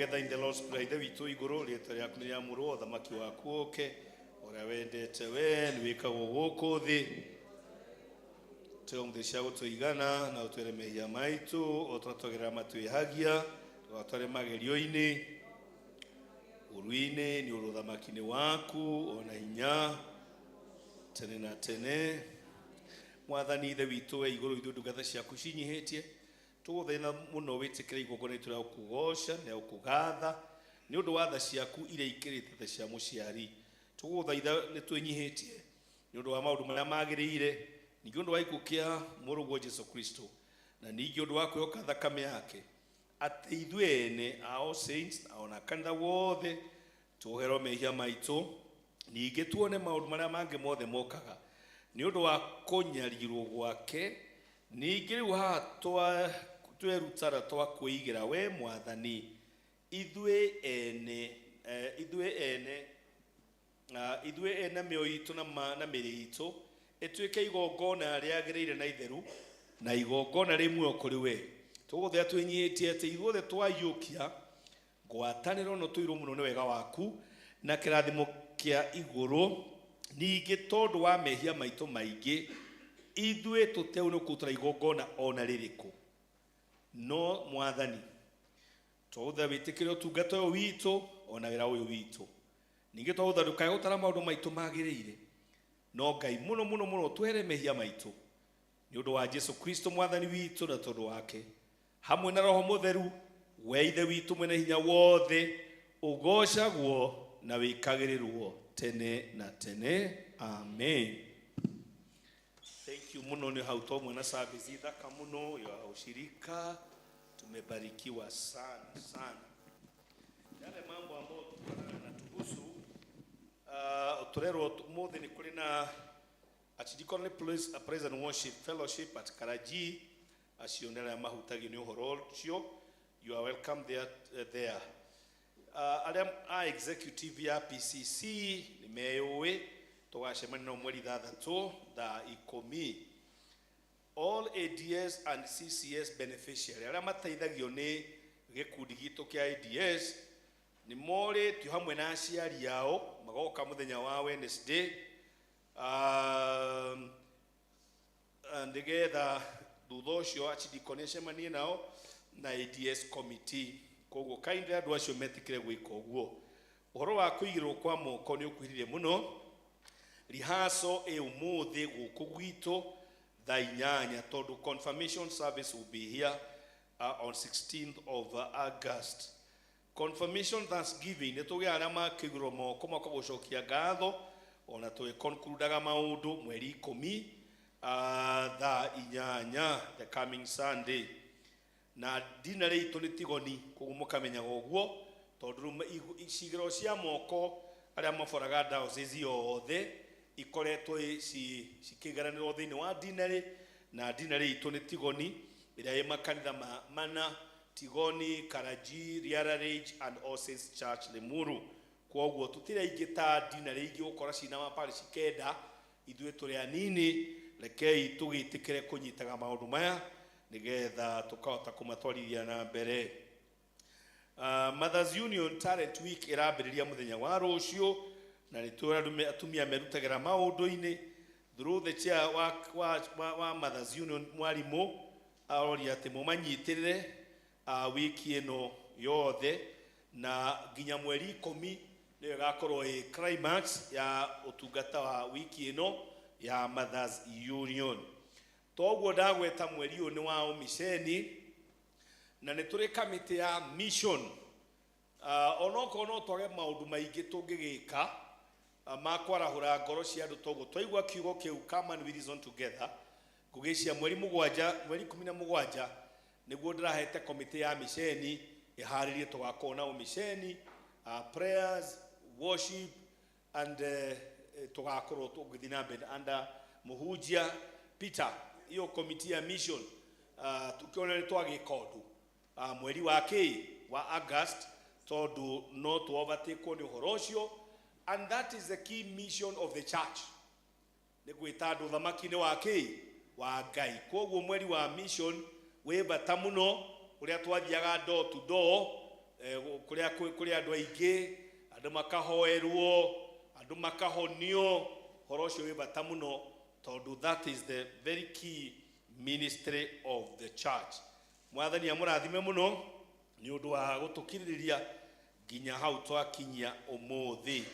Together in the Lord's Prayer ithe witũ igũrũ rĩĩtwa rĩaku nĩ rĩamũrwo ũthamaki waku ũke ũrĩa wendete we nĩ wĩkagwo gũkũ thĩ tũhe cia gũtũigana na ũtwĩre mehia maitũ ũtwatwagĩrĩra matwĩhagia tũgatware magerio-inĩ ũru-inĩ nĩ ũrĩ ũthamaki-inĩ waku ona hinya tene na tene mwathani ithe witũ we igũrũ ithuĩ ndungata ciaku cinyihĩtie tũgũthaitha mũno wĩtĩkĩre igongona itu rĩa gũkũgoca na gũkũgatha nĩ ũndũ wa tha ciaku iria ikĩrĩte ta cia mũciari tũgũthaitha nĩ twĩnyihĩtie nĩ ũndũ wa maũndũ marĩa magĩrĩire ningĩ ũndũ wa ikuũ kĩa mũrũguo Jesu Kristo na ningĩ ũndũ wa kwĩhoka thakame yake atĩ ithuĩ ene ao saints na ona kanitha wothe tũherwo mehia maitũ ningĩ tuone maũndũ marĩa mangĩ mothe mokaga nĩ ũndũ wa kũnyarirwo gwake ningĩ rĩu haha twerutara twa kwĩigĩra we mwathani ithuĩ ene mĩoyo itũ na mĩĩrĩ itũ ĩtuĩke igongona rĩagĩrĩire na itheru na igongona rĩmwe kũrĩ we tũgũthiĩ twĩnyihĩtie atĩ ithuothe twaiyũkia ngwatanĩro no tũirwo mũno nĩ wega waku na kĩrathimo kĩa igũrũ ningĩ tondũ wa mehia maitũ maingĩ Idwe tuteuno kutra igogona ona ririko. No mwathani. Twautha witikire utungata uyu witu ona wira uyu witu. Ningi twautha ndukae gutara maundu maitu magiriire. No Ngai muno muno muno twere mehia maitu. Ni undu wa Yesu Kristo mwathani witu na tondu wake. Hamwe na Roho Mutheru we ithe witu mwene hinya wothe ugocagwo na wikagirirwo tene na tene. Amen. Thank you muno ni hauto mwana service thaka muno ya ushirika. Tumebarikiwa sana sana. Yale mambo ambayo yanatuhusu turero mothe ni kuri na Archdeaconry Praise and Worship Fellowship at Karaji acionera mahutagi ni uhoro ucio. You are welcome there. Our executive ya PCC ni mewe tugacemania no mweri 3 thaa 10. All ADS and CCS beneficiary aria mateithagio ni gikundi gitu kia ADS ni more tu hamwe na aciari yao magoka muthenya wa Wednesday ndigetha thutha ucio Archdeaconry cemanie nao na ADS committee koguo kainde andu acio metikire gwika uguo. Uhoro wa kuigirwo kwa moko ni ukuhirire muno rihaso umuthi guku gwitu thaa 8 tondu confirmation service will be here on 16th of August. Confirmation Thanksgiving ni tugia aria makigirwo moko makogucokia ngatho ona twi concludaga maundu mweri 10 thaa 8 the coming Sunday. Na dinner itu ni tigoni koguo mukamenya uguo tondu icigiro cia moko aria maforaga diocese yothe ikoretwo cikigaranirwo thiini wa dinner, na dinner itu ni tigoni iria ĩ makanitha mana Tigoni, Karaji, Riara Ridge and All Saints Church Limuru. Koguo tutire igita dinner igi ukora cina mapari cikenda ithwe turi anini rekei tugitikire kunyitaga maundu maya nigetha tukahota kumatwarithia na mbere. Mothers Union Talent Week irambiriria muthenya wa rucio na nitura atumia merutagira maundu-ini through the chair wa Mothers Union mwarimu arori ati mumanyitirire wiki ino yothe na ginya mweri 10 niyo gakorwo climax ya utungata wa wiki ino ya Mothers Union. Toguo ndagweta mweri uyu ni wa umisheni na ni turi kamiti ya mission. Onoko no twage maundu maingi tungigika makwarahura ngoro cia andu toguo twaigua kiugo kiu come and we reason together kugicia mweri 17 niguo ndirahete komite ya misheni iharirie tugakona umisheni prayers, worship and tugakorwo tugithina mbere under muhujia Peter. Iyo komite ya mission tukiona ni twagika undu mweri wa August tondu no to overtake ni uhoro ucio, and that is the key mission of the church ni gwita andu thamaki-ini wa Ngai. Koguo mweri wa mission we bata muno uria twathiaga door to door kuria andu aingi andu makahoerwo andu makahonio horo ucio we bata muno tondu that is the very key ministry of the church. Mwathani amurathime muno ni undu wa gutukiriria ginya hau twakinyia umuthi.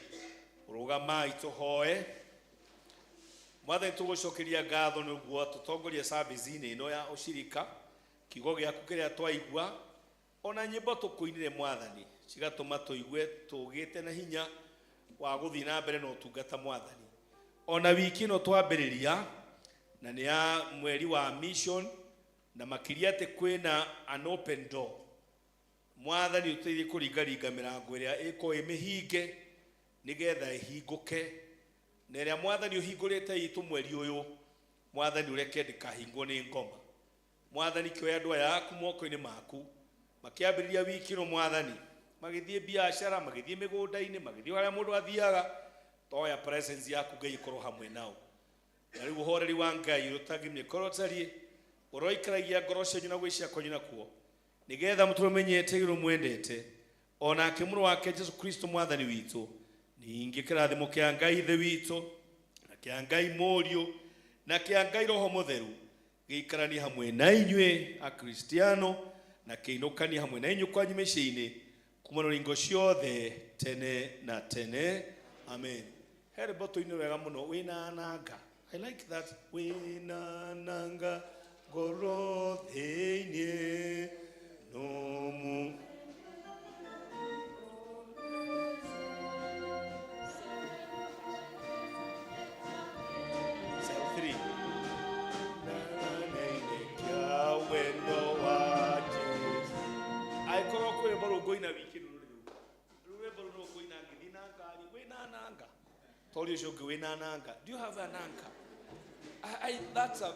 Rugamai tuhoe. Mwathani tugucokeria ngatho niguo tutongoria service-ini ino ya ushirika kigo giaku kiria twaigua ona nyimbo tukuinire Mwathani cigatuma tuigue tugite na hinya wa guthii na mbere no tungata Mwathani. Ona wiki no twambiriria na ni ya mweri wa mission na makiria te kwina an open door. Mwathani uteithie kuringaringa mirango iria iko imihinge nigetha ihinguke na iria Mwathani uhingurite itu mweri uyu Mwathani ureke ndikahingwo ni ngoma. Mwathani kioya andu aya aku moko-ini maku makiambiriria wiki no Mwathani magithie biashara magithie migunda-ini magithie haria mundu athiaga toya presence yaku Ngai ikorwo hamwe nao. Na riu uhoreri wa Ngai rutagimye korotari uroikaragia ngoro cianyu na gwicia konyu nakuo nigetha mutumenyete iguru mwendete ona akimuru wake Yesu Kristo Mwathani witu ningi kirathimo kia Ngai ithe witu na kia Ngai Muriu na kĩangai roho mũtheru gĩikaranie hamwe na inyuĩ akristiano na kĩinũkanie hamwe na inyuĩ kwanyu mĩciĩ-inĩ kuma rũringo ciothe tene na tene. Amen. He rwĩmbo-inĩ wega mũno wĩna nanga. I like that. Wĩna nanga ngoro thĩinĩ no do you have an anchor? That's a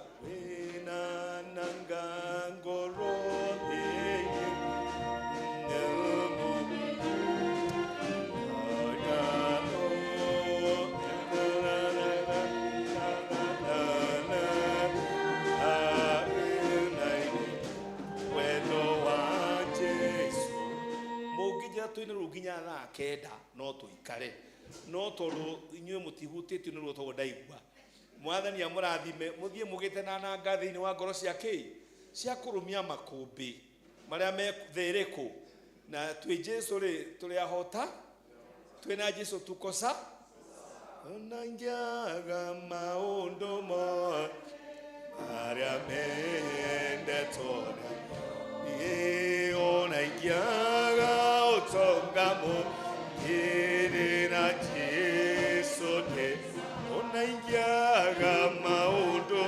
no tuikare no tondũ inyuĩ mũtihutĩtio nĩ ruo tondũ ndaigua. Mwathani amũrathime mũthiĩ mũgĩte na nanga thĩinĩ wa ngoro cia cia kũrũmia makũmbĩ marĩa methĩrĩkũ na twĩ Jesũ rĩ tũrĩ ahota twĩna Jesũ tukosa ona ngĩaga maũndũ marĩa mendetwo ona ingĩaga ũtonga mũkĩrĩra Jesũ ona ingĩaga maũndũ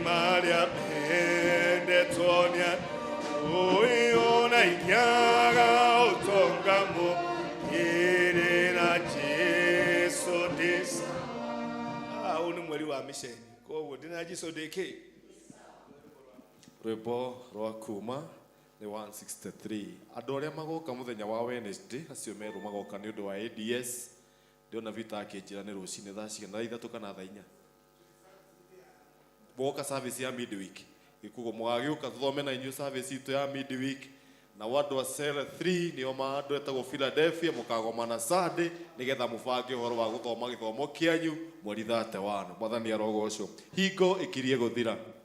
marĩa mendetwo ona ingĩaga ũtonga mũkĩrĩra Jesũ ũyũ nĩ mweri wa mĩceni koguo ndĩna Jesũ ndĩkĩ. Rwĩmbo rwa kuma nĩ 163. Andũ arĩa magoka mũthenya wa Wednesday acio merũ magoka nĩ ũndũ wa ADS. Ndiona Vita akĩnjĩra nĩ rũcinĩ thaa cigana, thaa 3 kana thaa 4 boka service ya midweek. Ikugo mũgagĩũka tũthome na inyuĩ service itũ ya midweek na watu wa cell 3 nĩo maandũ etagwo Philadelphia mũkagomana Sunday nĩgetha mũbange ũhoro wa gũthoma gĩthomo kĩanyu mweri 31. Mwathani arogocwo. Hingo ĩkirie gũthira.